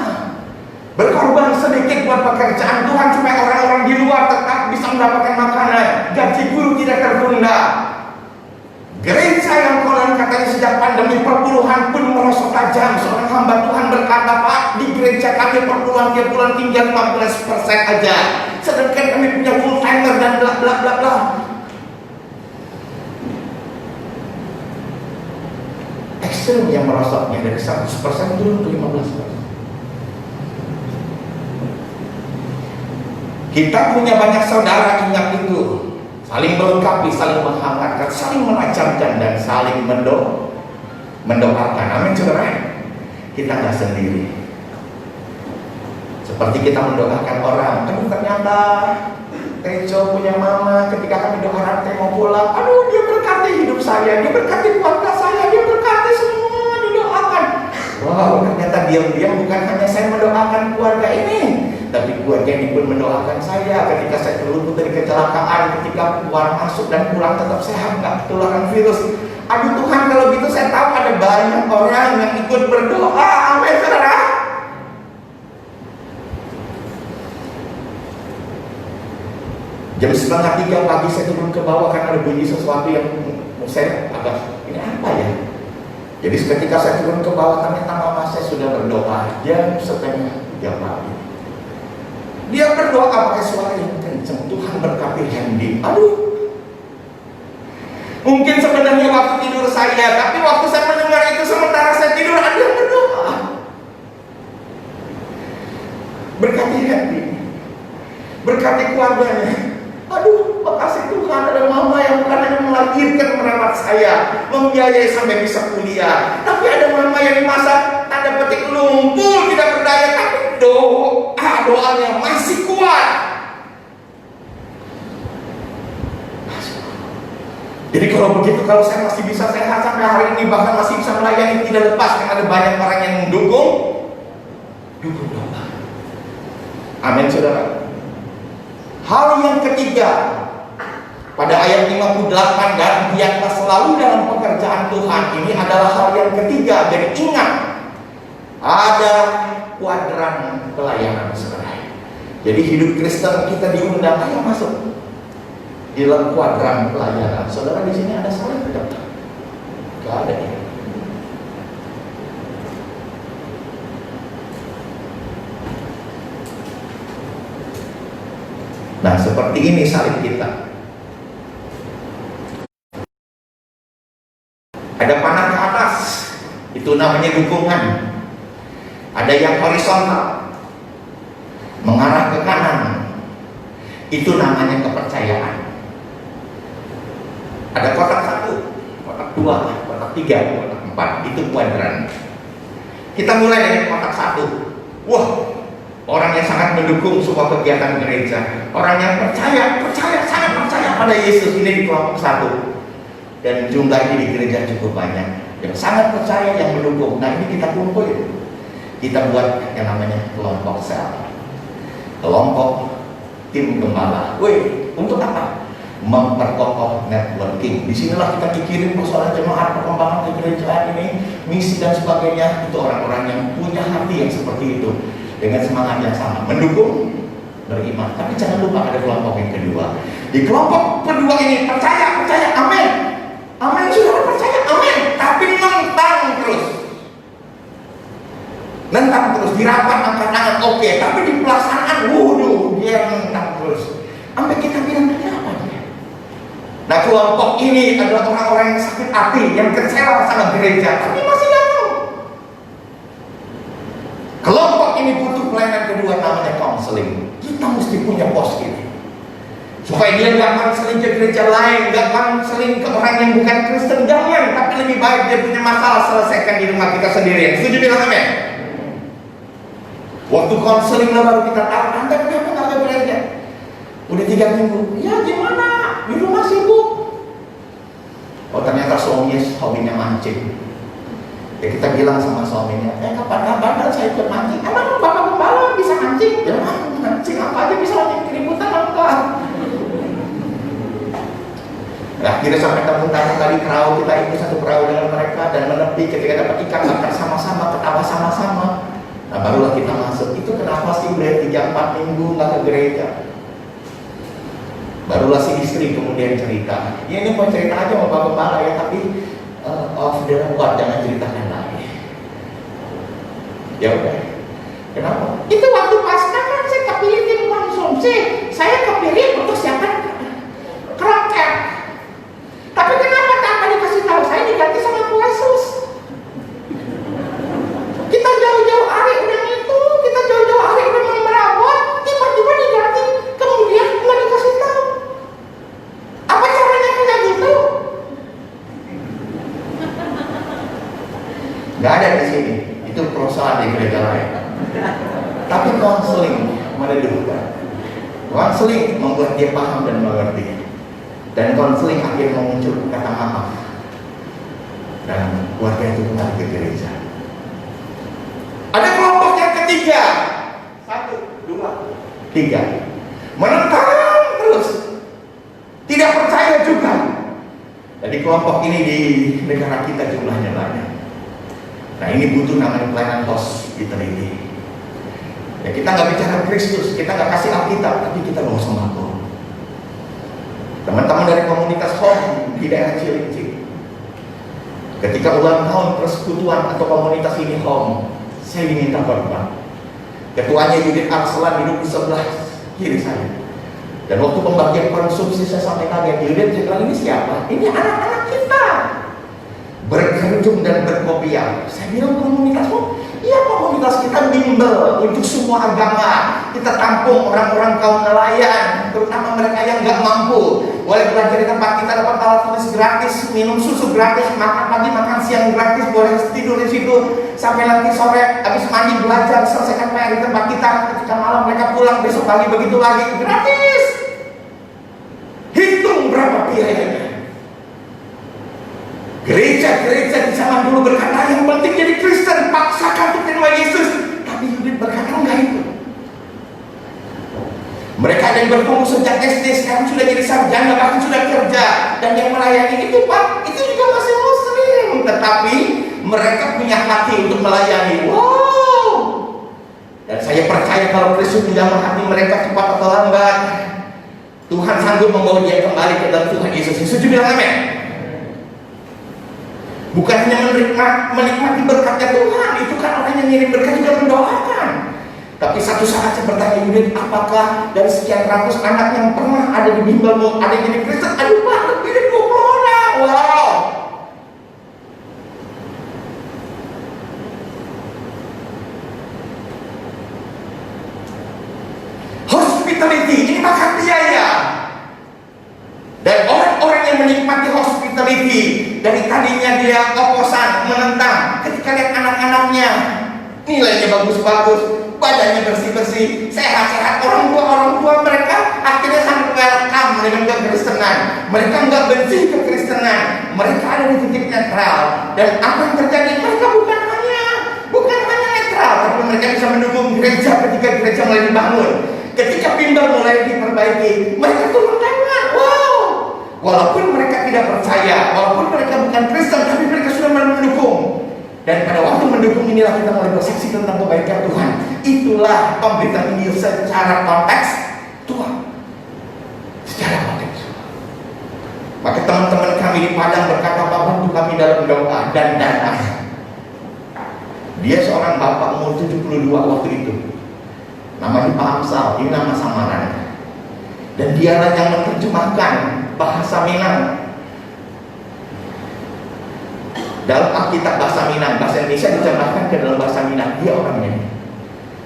Berkorban sedikit buat pekerjaan Tuhan supaya orang-orang di luar tetap bisa mendapatkan makanan. Gaji guru tidak tertunda. Gereja yang konon katanya sejak pandemi perpuluhan pun merosot tajam. Seorang hamba Tuhan berkata, Pak, di gereja kami perpuluhan tiap bulan tinggal 15% aja. Sedangkan kami punya full timer dan bla bla bla bla. Ekstrem yang merosotnya dari 100% turun ke 15%. Kita punya banyak saudara, ingat itu. Saling melengkapi, saling menghangatkan, saling menajamkan, dan saling mendoakan. Amin, saudara. Kita nggak sendiri. Seperti kita mendoakan orang. Aduh, ternyata Tejo punya mama. Ketika kami doakan Teh mau pulang, aduh, dia berkati hidup saya, dia berkati keluarga saya, dia berkati semua didoakan. Wow, ternyata diam-diam bukan hanya saya mendoakan keluarga ini, tapi keluarga ini pun mendoakan saya ketika saya terluput dari kecelakaan, ketika keluar masuk dan pulang tetap sehat, nggak ketularan virus. Aduh Tuhan, kalau gitu saya tahu ada banyak orang yang ikut berdoa. Amin, saudara. Jam 2:30 pagi saya turun ke bawah karena ada bunyi sesuatu yang saya agak, ini apa ya? Jadi ketika saya turun ke bawah, ternyata mama saya sudah berdoa jam 2:30 pagi. Dia berdoa pakai suara yang kencang, Tuhan berkati Hendi. Aduh, mungkin sebenarnya waktu tidur saya, tapi waktu saya mendengar itu sementara saya tidur ada yang berdoa. Berkati Hendi, berkati keluarganya. Aduh, makasih Tuhan ada mama yang bukan hanya melahirkan, merawat saya, membiayai sampai bisa kuliah. Tapi ada mama yang di masa tanda petik lumpuh, tidak berdaya, tapi doanya masih kuat. Jadi kalau begitu, kalau saya masih bisa sehat sampai hari ini, bahkan masih bisa melayani tidak lepas, karena ada banyak orang yang mendukung doa. Amin, saudara. Hal yang ketiga, pada ayat 58, dan biarlah selalu dalam pekerjaan Tuhan, ini adalah hal yang ketiga. Jadi ingat, ada kuadran pelayanan, saudara. Jadi hidup Kristen kita diundang, ayo masuk di dalam kuadran pelayanan. Saudara, di sini ada salah tidak? Gak ada ya. Nah, seperti ini salib kita. Itu namanya dukungan. Ada yang horizontal, mengarah ke kanan. Itu namanya kepercayaan. Ada kotak 1, kotak 2, kotak 3, kotak 4. Itu kuadran. Kita mulai dari kotak 1. Wah, orang yang sangat mendukung semua kegiatan gereja, orang yang percaya, sangat percaya pada Yesus, ini di kelompok 1. Dan jumlah ini di gereja cukup banyak. Yang sangat percaya, yang mendukung. Nah, ini kita kumpulin. Kita buat yang namanya kelompok sel, kelompok tim gembala. Wih, untuk apa? Memperkokoh networking. Disinilah kita pikirin persoalan jemaat, perkembangan gereja ini, misi dan sebagainya. Itu orang-orang yang punya hati yang seperti itu, dengan semangat yang sama, mendukung, beriman. Tapi jangan lupa ada kelompok yang kedua. Di kelompok kedua ini percaya, amin, amin, saudara percaya, amin. Tapi nentang terus di rapat angkat tangan, oke. Tapi di pelaksanaan, waduh, dia nentang terus. Sampai kita bilang, kenapa dia? Nah, kelompok ini adalah orang-orang yang sakit hati, yang kecewa sama gereja, tapi masih datang. Kelompok ini butuh pelayanan kedua, namanya counseling. Kita mesti punya pos ini, supaya dia nggak counseling ke gereja lain, nggak counseling ke orang yang bukan Kristen, jangan. Tapi lebih baik dia punya masalah, selesaikan di rumah kita sendiri. Setuju bilang amin? Waktu counseling lah baru kita tahu, Anda kenapa nggak ke gereja? Udah 3 minggu, ya gimana? Di rumah sibuk. Oh, ternyata suaminya hobinya mancing. Ya kita bilang sama suaminya, kapan-kapan saya ikut mancing. Emang bapak gembala bisa mancing? Ya mancing apa aja bisa, mancing keributan enggak? Nah, akhirnya sampai tamu-tamu tadi perahu, kita ikut satu perahu dengan mereka dan menepi. Ketika dapat ikan, makan sama-sama, ketawa sama-sama. Nah, barulah kita masuk. Itu kenapa sih udah 3-4 minggu nggak ke gereja? Barulah si istri kemudian cerita, ya ini mau cerita aja sama Pak Gembala ya, tapi off the record, jangan ceritakan lagi. Ya udah, kenapa? Itu waktu pasca kan saya kepilih tim konsumsi, saya kepilih untuk siapa? Kroket. Tapi kenapa tanpa dikasih tahu saya diganti sama Bu Yesus? Kita jauh-jauh hari udah itu, kita jauh-jauh hari udah merawat, tiba-tiba diganti, kemudian nggak dikasih tahu. Apa caranya kayak gitu? Nggak ada di sini. Itu perusahaan di gereja lain. Tapi konseling meneduhkan. Konseling membuat dia paham dan mengerti. Dan konseling akhirnya muncul kata maaf. Dan keluarga itu kembali ke gereja. Ada kelompok yang ketiga. 1, 2, 3. Menentang terus. Tidak percaya juga. Jadi kelompok ini di negara kita jumlahnya banyak. Nah, ini butuh namanya pelayanan pos diteliti. Ya, kita nggak bicara Kristus, kita nggak kasih Alkitab, tapi kita bawa sembako. Teman-teman dari komunitas Home di daerah Cilincing, ketika ulang tahun persekutuan atau komunitas ini Home, saya diminta korban. Ketuanya Yudit Arslan duduk di sebelah kiri saya. Dan waktu pembagian konsumsi saya sampai kaget, Yudit bilang, ini siapa? Ini anak-anak kita. Berkerudung dan berkopiah. Saya bilang, komunitasmu? Iya, komunitas kita bimbel untuk semua agama. Kita tampung orang-orang kaum nelayan, terutama mereka yang nggak mampu. Boleh belajar di tempat kita, dapat alat tulis gratis, minum susu gratis, makan pagi, makan siang gratis, boleh tidur di situ sampai nanti sore, habis mandi belajar, selesaikan PR di tempat kita. Ketika malam mereka pulang, besok pagi begitu lagi, gratis. Hitung berapa biayanya. Gereja-gereja di zaman dulu berkata yang penting jadi Kristen, paksakan untuk terima Yesus. Tapi Yudit berkata enggak itu. Mereka yang bertumbuh sejak SD sekarang sudah jadi sarjana, bahkan sudah kerja, dan yang melayani itu Pak, itu juga masih Muslim, tetapi mereka punya hati untuk melayani. Wow. Dan saya percaya kalau Kristus menjamah hati mereka cepat atau lambat, Tuhan sanggup membawa dia kembali ke dalam Tuhan Yesus. Setuju bilang amin? Bukan hanya menikmati berkatnya Tuhan, itu kan orang yang ngirim berkat juga mendoakan. Tapi satu saat saya bertanya Yudit, apakah dari sekian ratus anak yang pernah ada di bimbelmu ada yang jadi Kristen? Aduh Pak, lebih dari 20 orang. Wow. hospitality ini makan biaya. Dan orang-orang yang menikmati hospitality, dari tadinya dia oposan, menentang, ketika lihat anak-anaknya nilainya bagus-bagus, badannya bersih-bersih, sehat-sehat, orang tua mereka akhirnya sangat welcome dengan kekristenan. Mereka nggak benci kekristenan, mereka ada di titik netral. Dan apa yang terjadi? Mereka bukan hanya netral, tapi mereka bisa mendukung gereja ketika gereja mulai dibangun, ketika bimbel mulai diperbaiki, mereka turun tangan. Wow, walaupun mereka tidak percaya, walaupun mereka bukan Kristen, tapi mereka sudah mendukung. Dan pada waktu mendukung inilah kita mulai bersaksi tentang kebaikan Tuhan. Itulah pemberitaan ini secara konteks Tuhan. Secara konteks Tuhan. Maka teman-teman kami di Padang berkata, bantu kami dalam doa dan dana. Dia seorang bapak umur 72 waktu itu. Namanya Pak Amsal, ini nama samaran. Dan dialah yang menerjemahkan bahasa Minang. Dalam Alkitab bahasa Minang, bahasa Indonesia diterjemahkan ke dalam bahasa Minang. Dia orangnya.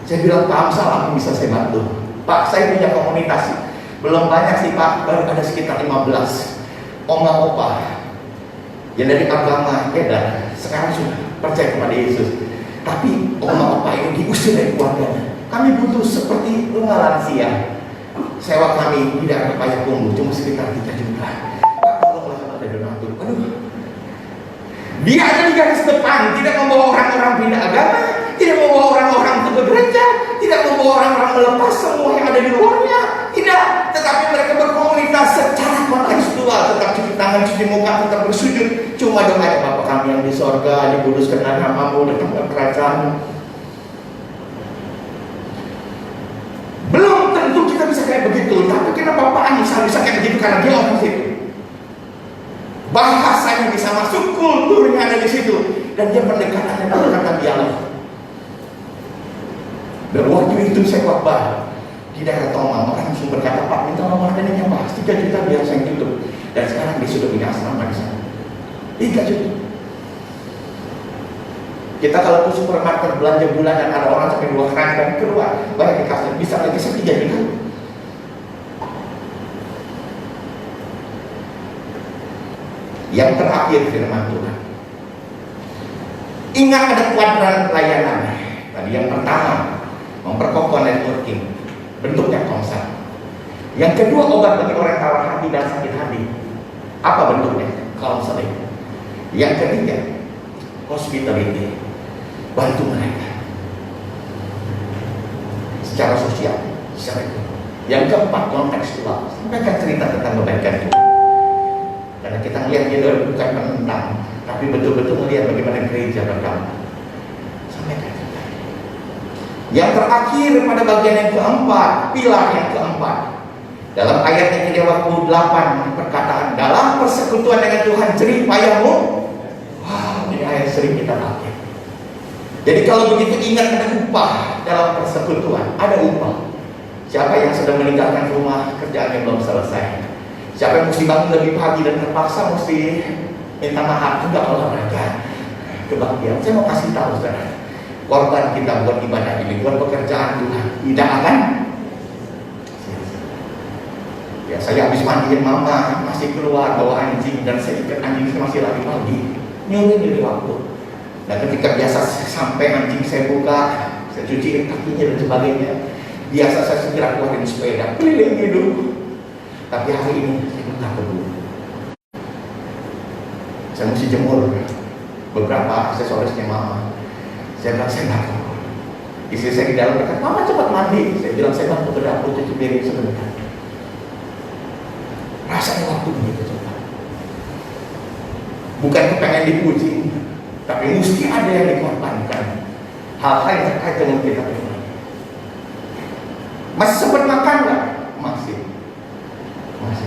Saya bilang, Pak Amsal, aku bisa saya bantu. Pak, saya punya komunitas. Belum banyak sih Pak, baru ada sekitar 15 oma-opa yang dari agama beda, sekarang sudah percaya kepada Yesus. Tapi oma-opa ini diusir dari keluarganya. Kami butuh seperti rumah lansia. Sewa kami tidak ada Payakumbuh, cuma sekitar 3 juta. Pak, tolonglah ada donatur. Aduh. Dia ada di garis depan, tidak membawa orang-orang pindah agama, tidak membawa orang-orang untuk begereja, tidak membawa orang-orang melepas semua yang ada di luarnya, tidak. Tetapi mereka berkomunitas secara kontekstual, tetap cuci tangan, cuci muka, tetap bersujud. Cuma doa ya Bapa kami yang di sorga, dikuduskanlah namamu, datanglah kerajaanmu. Belum tentu kita bisa kayak begitu, tapi kenapa Pak Anissa bisa kayak begitu? Karena dia orang situ. Bahasanya bisa masuk, kulturnya ada di situ, dan dia pendekatannya dengan kata dialog. Dan waktu itu saya khotbah di daerah Tomang, orang langsung berkata, Pak, minta nomor rekeningnya Pak, 3 juta biar saya tutup. Dan sekarang dia sudah punya asrama di sana. 3 juta. Kita kalau ke supermarket belanja bulanan ada orang sampai 2 kerangka keluar, banyak dikasih, bisa lagi 3 juta. Yang terakhir firman Tuhan. Ingat ada kuadran pelayanan. Tadi yang pertama, memperkokoh networking, bentuknya konsep. Yang kedua, obat bagi orang tawar hati dan sakit hati. Apa bentuknya? Counseling. Yang ketiga, hospitality, bantu mereka secara sosial, secara ekonomi. Yang keempat, kontekstual, mereka cerita tentang kebaikan Tuhan. Karena kita melihat dia bukan menentang, tapi betul-betul melihat bagaimana gereja berkembang. Sampai kata. Yang terakhir pada bagian yang keempat, pilar yang keempat. Dalam ayat yang ke-28 perkataan, dalam persekutuan dengan Tuhan jerih payahmu. Wow, ini ayat sering kita pakai. Jadi kalau begitu ingat ada upah dalam persekutuan, ada upah. Siapa yang sedang meninggalkan rumah, kerjaannya belum selesai. Siapa yang mesti bangun lebih pagi dan terpaksa mesti minta maaf, enggak olahraga, kebahagiaan. Saya mau kasih tahu saudara, korban kita buat ibadah ini, buat pekerjaan Tuhan, tidak akan. Ya, saya habis mandiin mama, masih keluar bawa anjing, dan saya ikat anjing masih lagi pagi, nyuri waktu. Dan ketika biasa sampai anjing saya buka, saya cuciin kakinya dan sebagainya, biasa saya segera keluarin sepeda, keliling hidup. Tapi hari ini saya minta kedua. Saya mesti jemur beberapa aksesorisnya mama. Saya bilang saya nggak tahu. Istri saya di dalam berkata, Mama cepat mandi. Saya bilang saya bantu ke dapur cuci piring sebentar. Rasanya waktu begitu cepat. Bukan kepengen dipuji, tapi mesti ada yang dikorbankan. Hal-hal yang terkait dengan kita. Masih sempat makan nggak? Masih.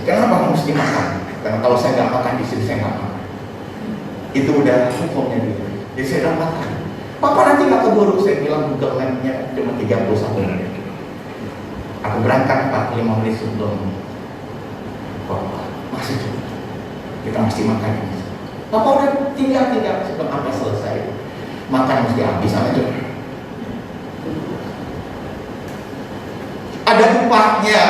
Kenapa mesti makan? Karena kalau saya nggak makan di sini saya nggak makan. Itu udah hukumnya dia. Jadi saya udah makan. Papa nanti nggak keburu. Saya bilang Google Map-nya cuma 31 menit. Aku berangkat 45 menit sebelum Papa. Masih cukup. Kita mesti makan ini. Papa udah tinggal sebelum apa selesai. Makan mesti habis sama juga. Ada ada upahnya.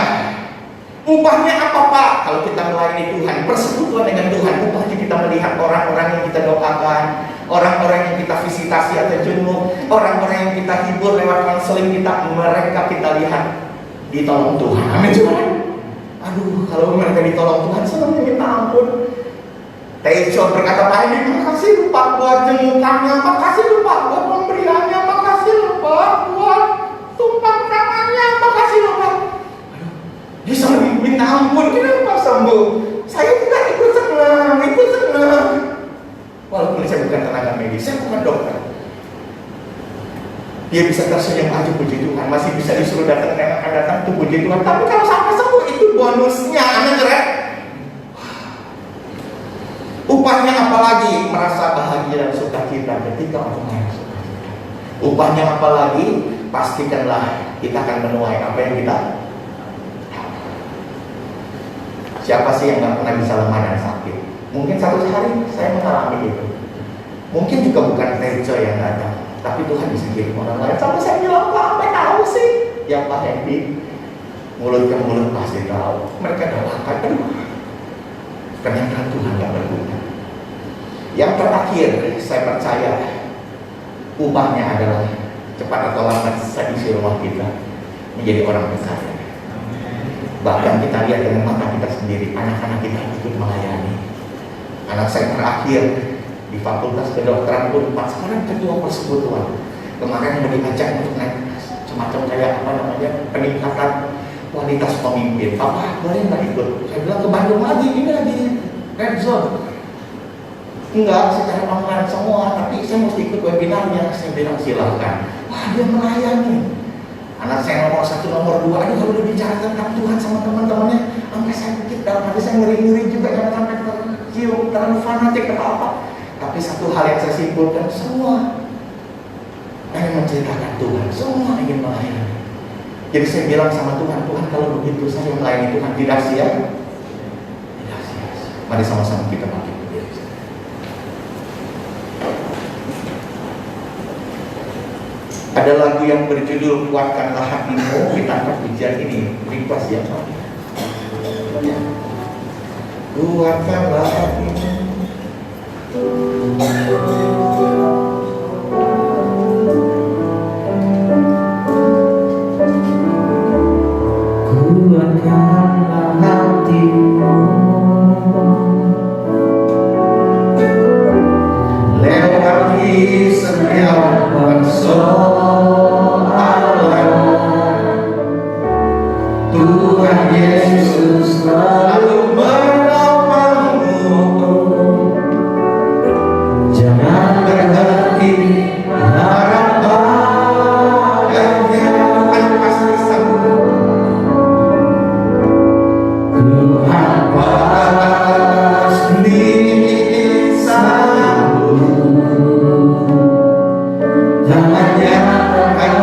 Upahnya apa Pak? Kalau kita melayani Tuhan, persekutuan dengan Tuhan, upahnya kita melihat orang-orang yang kita doakan, orang-orang yang kita visitasi atau jenguk, orang-orang yang kita hibur lewat konseling mereka kita lihat ditolong Tuhan. Amin. Aduh, kalau mereka ditolong Tuhan, senangnya minta ampun. Tejo berkata, Pak ini makasih lu Pak buat jengukannya, makasih lu Pak buat pemberiannya, makasih lu Pak buat tumpang tangannya, makasih lu Pak. Dia sambil minta ampun, kenapa sembuh? Saya tidak ikut senang. Walaupun saya bukan tenaga medis, saya bukan dokter. Dia bisa tersenyum aja, puji Tuhan. Masih bisa disuruh datang tuh puji Tuhan. Tapi kalau sampai sembuh itu bonusnya, anak keren. Upahnya apalagi merasa bahagia dan sukacita ketika orang sukacita. Upahnya apalagi pastikanlah kita akan menuai apa yang kita. Siapa sih yang nggak pernah bisa lemah dan sakit? Mungkin satu hari saya mengalami itu. Mungkin juga bukan Tejo yang datang, tapi Tuhan bisa kirim orang lain. Sampai saya bilang, Pak, apa tahu sih? Ya Pak Hendy, mulut ke mulut pasti tahu. Mereka doakan, aduh, ternyata Tuhan nggak berguna. Yang terakhir, saya percaya upahnya adalah cepat atau lambat saya isi rumah kita menjadi orang berkaya. Bahkan kita lihat dengan mata kita sendiri, anak-anak kita ikut melayani. Anak saya terakhir di Fakultas Kedokteran Unpad, sekarang ketua persekutuan. Kemarin mau diajak untuk naik semacam kayak apa namanya, peningkatan kualitas pemimpin. Papa boleh nggak ikut? Saya bilang ke Bandung lagi, ini lagi red zone. Enggak, secara online semua, tapi saya mesti ikut webinarnya. Saya bilang silahkan. Wah, dia melayani. Anak saya nomor 1, nomor 2, aduh kalau udah bicara tentang Tuhan sama teman-temannya, sampai saya pikir dalam hati saya ngeri-ngeri juga, jangan sampai tercium, terlalu fanatik atau apa. Tapi satu hal yang saya simpulkan, semua ingin menceritakan Tuhan, semua ingin melayani. Jadi saya bilang sama Tuhan, Tuhan kalau begitu saya melayani Tuhan tidak sia-sia. Mari sama-sama kita pakai. Ada lagu yang berjudul Kuatkanlah Hatimu, kita angkat pujian ini, request ya. Kuatkanlah hatimu.
Kuatkanlah hatimu
lewati setiap persoalan. Tuhan Yesus selalu menolongmu. Jangan berhenti harap padanya. Tuhan pasti sanggup. Tuhan pasti tangannya akan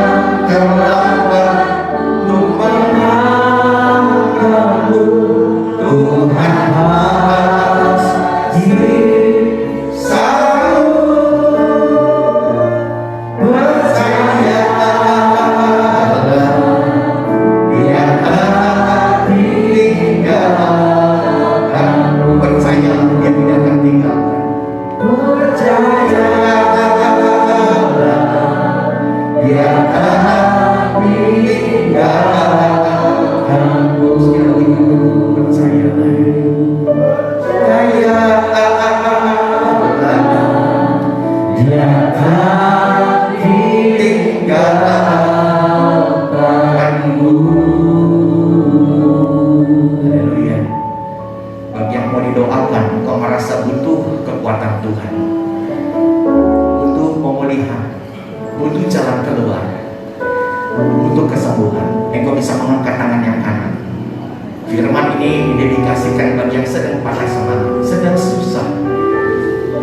terlambat untuk mengangkatmu. Tuhan pasti sanggup. Percayalah, Dia akan tinggalkanmu. Percayalah, Dia tidak akan tinggalkan. Percayalah, Dia akan meninggalkanmu. Sekali lagi, percayalah. Dia akan meninggalkanmu. Haleluya. Bagi yang mau didoakan, engkau merasa butuh kekuatan Tuhan, butuh pemulihan, butuh jalan keluar, butuh kesembuhan, engkau bisa mengangkat tangan yang kanan. Firman ini didedikasikan bagi yang sedang patah semangat, sedang susah.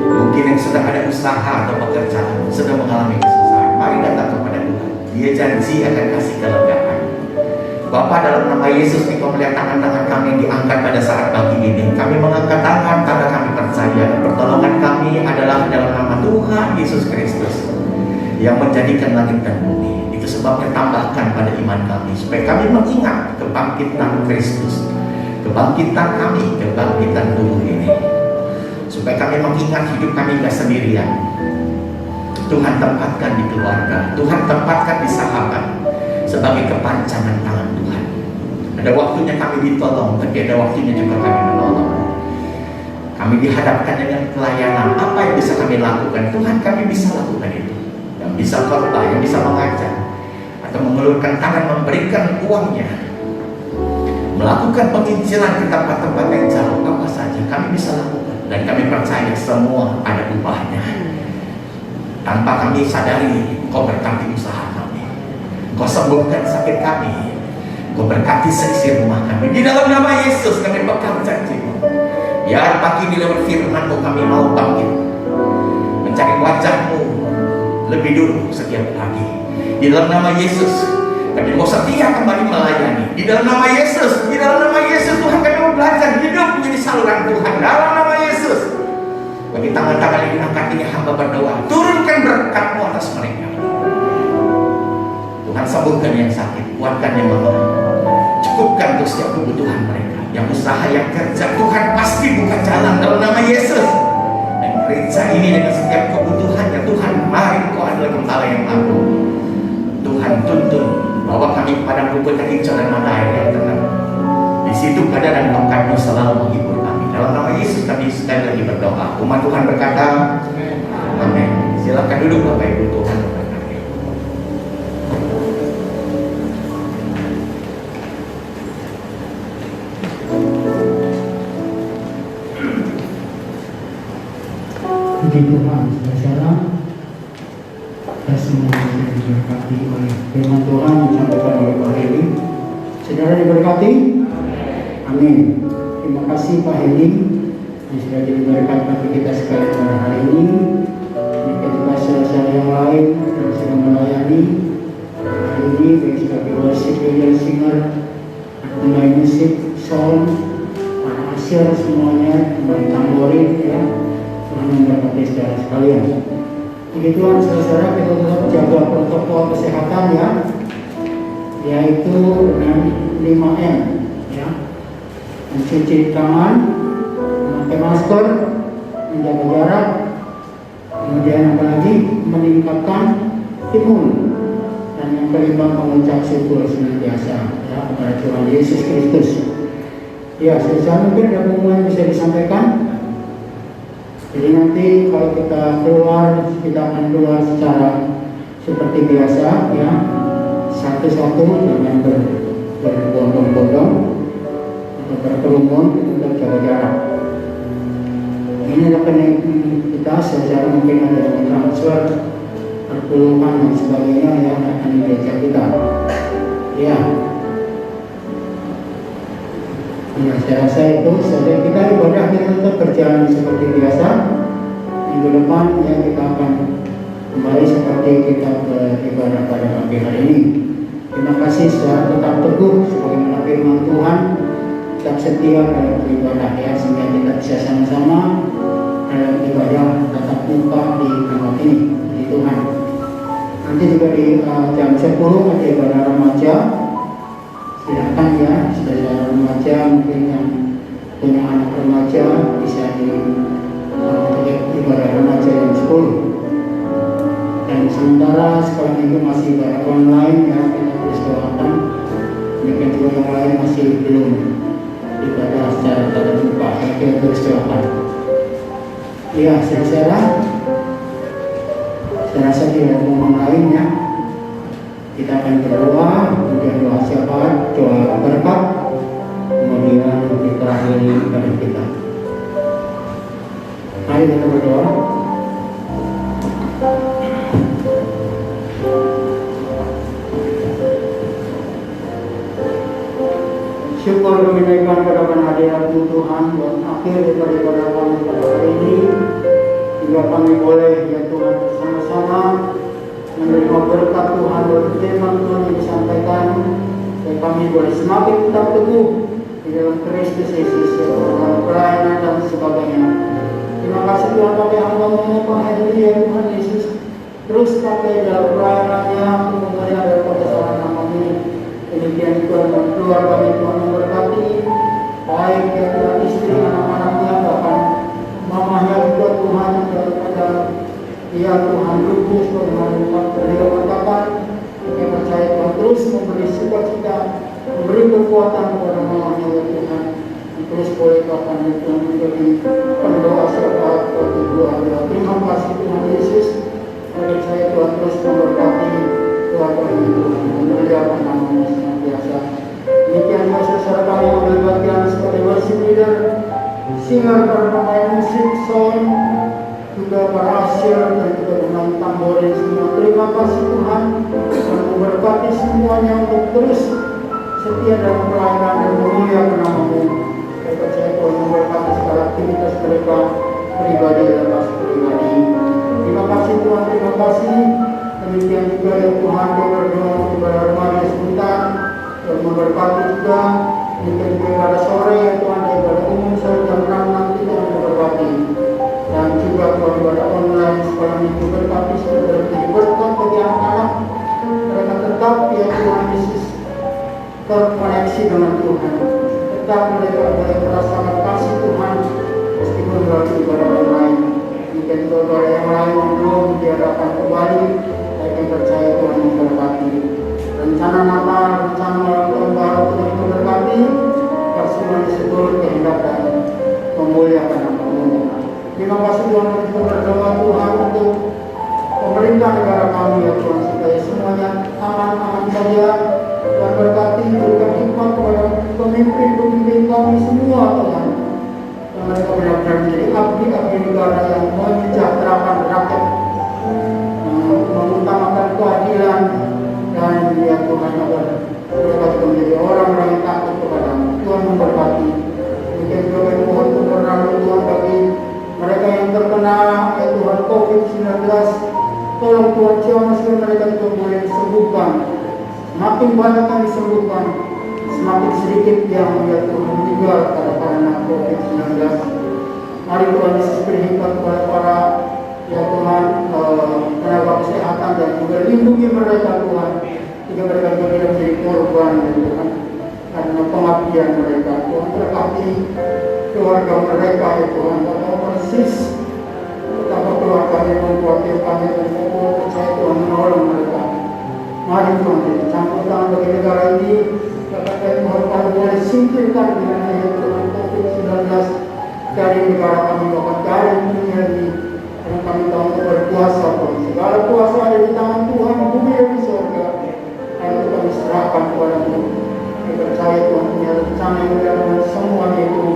Mungkin yang sedang ada usaha atau pekerjaan, sedang mengalami kesusahan. Mari datang kepada Tuhan. Dia janji akan kasih kelegaan. Bapa, dalam nama Yesus, engkau melihat tangan-tangan kami yang diangkat pada saat pagi ini. Kami mengangkat tangan karena kami percaya pertolongan kami adalah dalam nama Tuhan Yesus Kristus yang menjadikan langit dan bumi. Itu Itu sebabnya tambahkan pada iman kami, supaya kami mengingat kebangkitan Kristus, kebangkitan kami, kebangkitan tubuh ini, supaya kami mengingat hidup kami tidak sendirian. Tuhan tempatkan di keluarga, Tuhan tempatkan di sahabat sebagai kepanjangan tangan Tuhan. Ada waktunya kami ditolong, tapi ada waktunya juga kami menolong. Kami dihadapkan dengan pelayanan, apa yang bisa kami lakukan? Tuhan, kami bisa lakukan itu. Yang bisa khotbah, yang bisa mengajar, atau mengulurkan tangan memberikan uangnya, melakukan penginjilan ke tempat-tempat yang jauh, apa saja kami bisa lakukan. Dan kami percaya semua ada upahnya. Tanpa kami sadari, Kau berkati usaha kami, Kau sembuhkan sakit kami, Kau berkati seisi rumah kami. Di dalam nama Yesus kami pegang janji-Mu. Biar pagi ini lewat firman-Mu kami mau bangkit, mencari wajah-Mu lebih dulu setiap pagi. Di dalam nama Yesus kami mau setia kembali melayani. Di dalam nama Yesus, di dalam nama Yesus Tuhan, kami mau belajar hidup menjadi saluran Tuhan. Dalam nama Yesus, bagi tangan-tangan yang diangkat ini hamba berdoa, turunkan berkat-Mu atas mereka. Tuhan, sembuhkan yang sakit, kuatkan yang lemah, cukupkan untuk setiap kebutuhan mereka. Yang usaha, yang kerja, Tuhan pasti buka jalan dalam nama Yesus. Dan gereja ini dengan setiap kebutuhannya, Tuhan, mari Kau adalah Gembala yang agung. Tuhan, tuntun bawa kami kepada rumput yang hijau dan mata air yang tenang. Di situ badan dan tongkat-Mu selalu menghibur kami. Dalam nama Yesus kami sekali lagi berdoa. Umat Tuhan berkata, amin. Silakan duduk Bapak Ibu. Tuhan memberkati.
Puji Tuhan, saudara, kita semua diberkati oleh firman Tuhan yang disampaikan oleh Pak Heli. Saudara diberkati? Amin. Terima kasih Pak Heli yang sudah jadi berkat bagi kita sekalian pada hari ini. Ketika saudara yang lain yang sedang melayani hari ini, baik sebagai worship leader, singer, pemain musik, sound, para asyir semuanya, pemain tamborin, ya. Tuhan memberkati saudara sekalian. Puji Tuhan, saudara, kita tetap jaga protokol kesehatan, ya, yaitu dengan 5M, ya, mencuci tangan, memakai masker, menjaga jarak, kemudian apalagi meningkatkan imun, dan yang kelima mengucap syukur senantiasa, ya, kepada Tuhan Yesus Kristus. Ya, saudara, mungkin ada pengumuman bisa disampaikan. Jadi nanti kalau kita keluar, kita akan keluar secara seperti biasa, ya, satu-satu, jangan berbondong-bondong atau berkerumun, untuk jaga jarak. Ini rekening kita, secara mungkin ada yang transfer, perpuluhan dan sebagainya yang akan di gereja kita. Ya. Ya, saya rasa itu saja kita ibadah kita tetap berjalan seperti biasa. Minggu depan ya kita akan kembali seperti kita beribadah pada pagi hari ini. Terima kasih sudah tetap teguh sebagaimana firman Tuhan, tetap setia dalam beribadah, ya, sehingga kita bisa sama-sama dalam ibadah tatap muka di tempat ini di Tuhan. Nanti juga di jam 10 ada ibadah remaja. Silakan, ya, saudara remaja mungkin yang punya anak remaja bisa di ibadah remaja jam 10. Dan sementara sekolah minggu masih ibadah online, ya, kita terus doakan. Mungkin juga yang lain masih belum ibadah secara tatap muka, ya, kita terus doakan. Ya, saudara, saya rasa tidak ada ngomong lain, ya. Kita akan berdoa, kemudian doa syafaat, doa berkat, kemudian kita akhiri ibadah kita. Mari kita berdoa. Syukur kami naikkan pada hadirat Tuhan buat akhir daripada ibadah kami pada hari ini. Hingga kami boleh, ya Tuhan, bersama-sama menerima berkat Tuhan dari firman Tuhan yang disampaikan, dan kami boleh semakin tetap teguh di dalam Kristus Yesus, dalam pelayanan dan sebagainya. Terima kasih Tuhan bagi hamba-Mu Pak Henry, ya Tuhan Yesus. terus pakai dalam pelayanannya, kemudian ada pengesalan nama-Mu. Demikian juga dengan keluarga Tuhan memberkati, baik ya Tuhan istri, anak-anaknya, bahkan mamanya juga Tuhan daripada dia Tuhan lupus, Tuhan beliau katakan, kita percaya Tuhan terus memberi sukacita, memberi kekuatan kepada mamanya ya Tuhan. Terus boleh Tuhan itu menjadi pendoa syafaat bagi keluarga. Terima kasih Tuhan Yesus. Saya Tuhan terus memberkati keluarga ini Tuhan, memuliakan nama-Mu senantiasa. Demikian saudara kami mengambil bagian sebagai worship leader, singer, para pemain musik, sound, juga para asyir dan juga pemain tamborin semua. Terima kasih Tuhan dan memberkati semuanya untuk terus setia dalam pelayanan dan memuliakan nama-Mu. Saya percaya Tuhan memberkati segala aktivitas mereka pribadi dan pas pribadi. Terima kasih Tuhan, terima kasih. Demikian juga ya Tuhan, kita berdoa kepada remaja sebentar dan memberkati juga. Demikian juga pada sore ya Tuhan, daripada umum sore jam 6 nanti Tuhan memberkati. Dan juga Tuhan pada online sekolah minggu berkati semoga menjadi berkat bagi anak-anak. Mereka tetap ya Tuhan Yesus terkoneksi dengan Tuhan. Tetap mereka boleh merasakan kasih Tuhan meskipun melalui ibadah online. Mungkin saudara yang lain yang belum diadakan kembali, saya akan percaya Tuhan memberkati. Rencana Natal, rencana malam tahun baru Tuhan memberkati, semua disebut kehendak dan memuliakan nama-Mu. Terima kasih Tuhan, kita berdoa Tuhan untuk pemerintah negara kami ya Tuhan, supaya semuanya aman-aman saja. Tuhan berkati, berikan hikmat kepada pemimpin-pemimpin kami semua Tuhan. Mereka benar-benar menjadi abdi-abdi negara yang menyejahterakan rakyat, mengutamakan keadilan, dan ya Tuhan agar mereka juga menjadi orang-orang yang takut kepada-Mu. Tuhan memberkati. Demikian juga mohon kebenaran Tuhan bagi mereka yang terkena ya Tuhan COVID-19. Tolong Tuhan siapa mereka juga boleh disembuhkan. Semakin banyak yang disembuhkan, semakin sedikit yang ya Tuhan meninggal karena COVID-19. Mari Tuhan Yesus beri hikmat kepada para ya Tuhan tenaga kesehatan dan juga lindungi mereka Tuhan, jika mereka juga tidak menjadi korban ya Tuhan karena pengabdian mereka. Tuhan berkati keluarga mereka ya Tuhan, tahu persis betapa keluarga yang mengkhawatirkan dan Tuhan percaya Tuhan menolong mereka. Mari Tuhan campur tangan bagi negara ini, katakan Tuhan kami boleh singkirkan dengan ayat Tuhan COVID-19 dari negara kami, bahkan dari dunia ini. Karena kami tahu untuk berkuasa Tuhan, segala kuasa ada di tangan Tuhan, bumi dan di surga. Dan itu kami serahkan kepada-Mu. Kami percaya Tuhan punya rencana yang mulia dengan semuanya itu.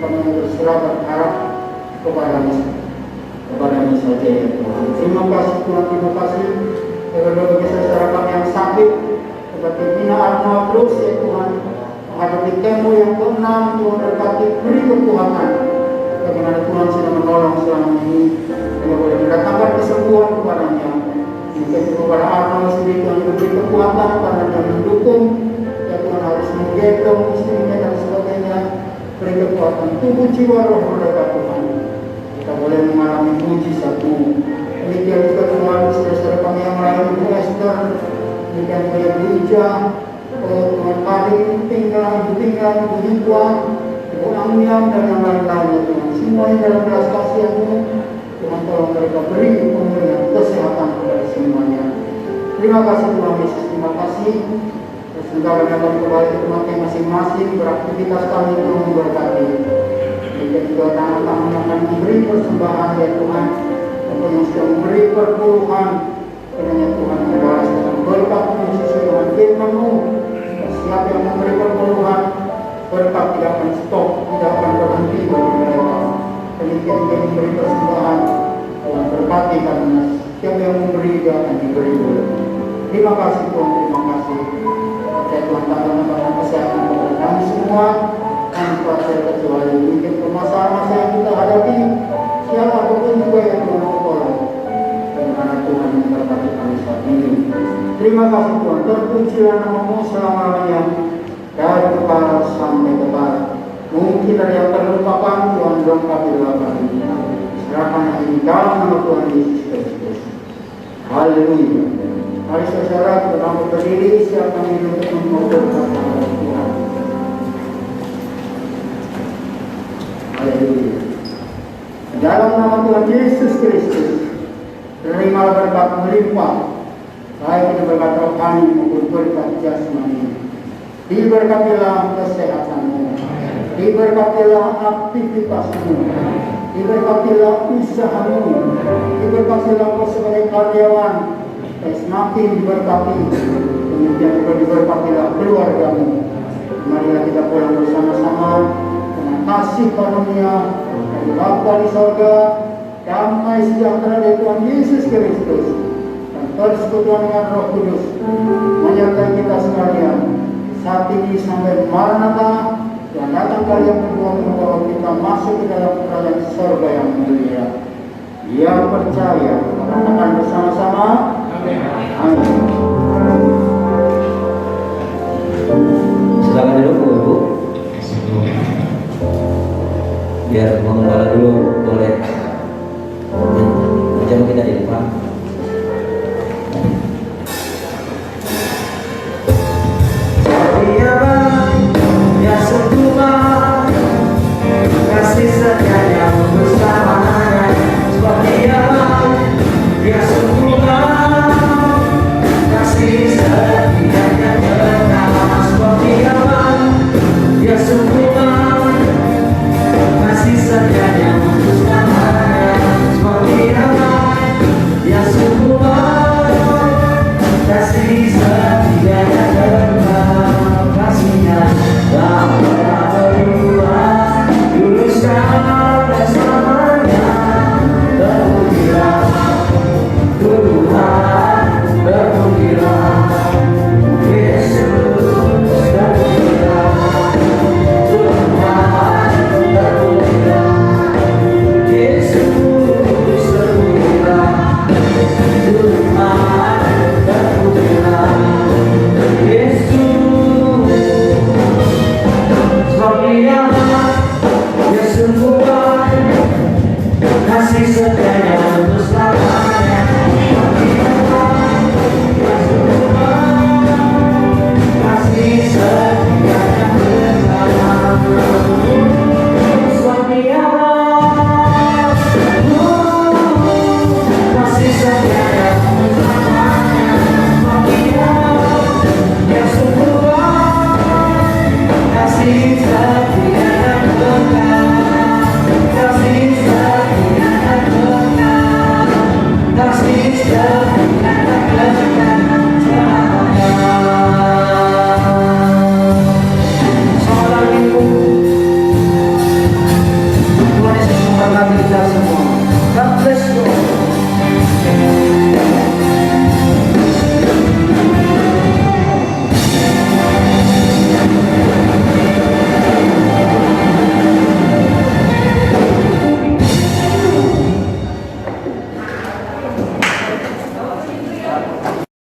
Kami berserah berharap kepada-Mu saja ya Tuhan. Terima kasih Tuhan, terima kasih. Saya berdoa bagi saudara kami yang sakit, seperti Bina Arnold terus ya Tuhan, menghadapi kemo yang ke-6, Tuhan berkati, beri kekuatan. Bagaimana Tuhan sudah menolong selama ini, Tuhan boleh mendatangkan kesembuhan kepadanya. Mungkin kepada Arnold sendiri yang diberi kekuatan karena dia mendukung, ya Tuhan harus menggendong istrinya dan sebagainya. Beri kekuatan tubuh jiwa roh mereka Tuhan. Kita boleh mengalami mujizat-Mu. Demikian juga Tuhan, saudara kami yang lain, Ibu Esther, demikian juga Ibu Ija, Tuhan Karim, Ibu Tinggal, Ibu Hikwa, Ibu Amniam, dan yang lain-lain Tuhan. Semuanya dalam belas kasihan-Mu, Tuhan tolong mereka beri pemulihan kesehatan kepada semuanya. Terima kasih Tuhan Yesus, terima kasih. Semoga dapat kembali ke rumah masing-masing, beraktivitas kami Tuhan memberkati. Demikian juga tangan-tangan yang akan memberi persembahan ya Tuhan, ataupun yang sudah memberi perpuluhan, kiranya Tuhan membalas dengan berkat-Mu sesuai dengan firman-Mu. Siapa yang memberi perpuluhan, berkat tidak akan stop, tidak akan berhenti bagi mereka. Demikian juga memberi persembahan, Tuhan berkati karena siapa yang memberi dia akan diberi. Terima kasih Tuhan, terima kasih. Saya Tuhan tambahkan kesehatan kepada kami semua, tanpa terkecuali. Mungkin permasalahan yang kita hadapi, siapapun juga yang Tuhan tolong. Karena Tuhan memberkati kami saat ini. Terima kasih Tuhan, terpujilah nama-Mu selama-lamanya, dari kepala sampai kepala. Mungkin ada yang terlupakan, Tuhan lengkapi doa kami. Serahkan ini dalam nama Tuhan Yesus Kristus. Haleluya. Mari saudara kita berdiri, siapkan diri untuk mengucapkan kepada Tuhan. Haleluya. Dalam nama Tuhan Yesus Kristus, terima berkat melimpah, baik itu berkat rohani maupun berkat jasmani. Diberkatilah kesehatanmu, diberkatilah aktivitasmu, diberkatilah usahamu, diberkatilah kau sebagai karyawan, semakin diberkati, kemudian juga diberkatilah keluargamu. Marilah kita pulang bersama-sama dengan kasih karunia dari Bapa di sorga, damai sejahtera dari Tuhan Yesus Kristus, dan persekutuan dengan Roh Kudus menyertai kita sekalian saat ini sampai Maranatha yang datang kali yang kedua membawa kita masuk ke dalam kerajaan sorga yang mulia. Yang percaya katakan bersama-sama amin.
Silakan duduk Bu Ibu. Biar mengembala dulu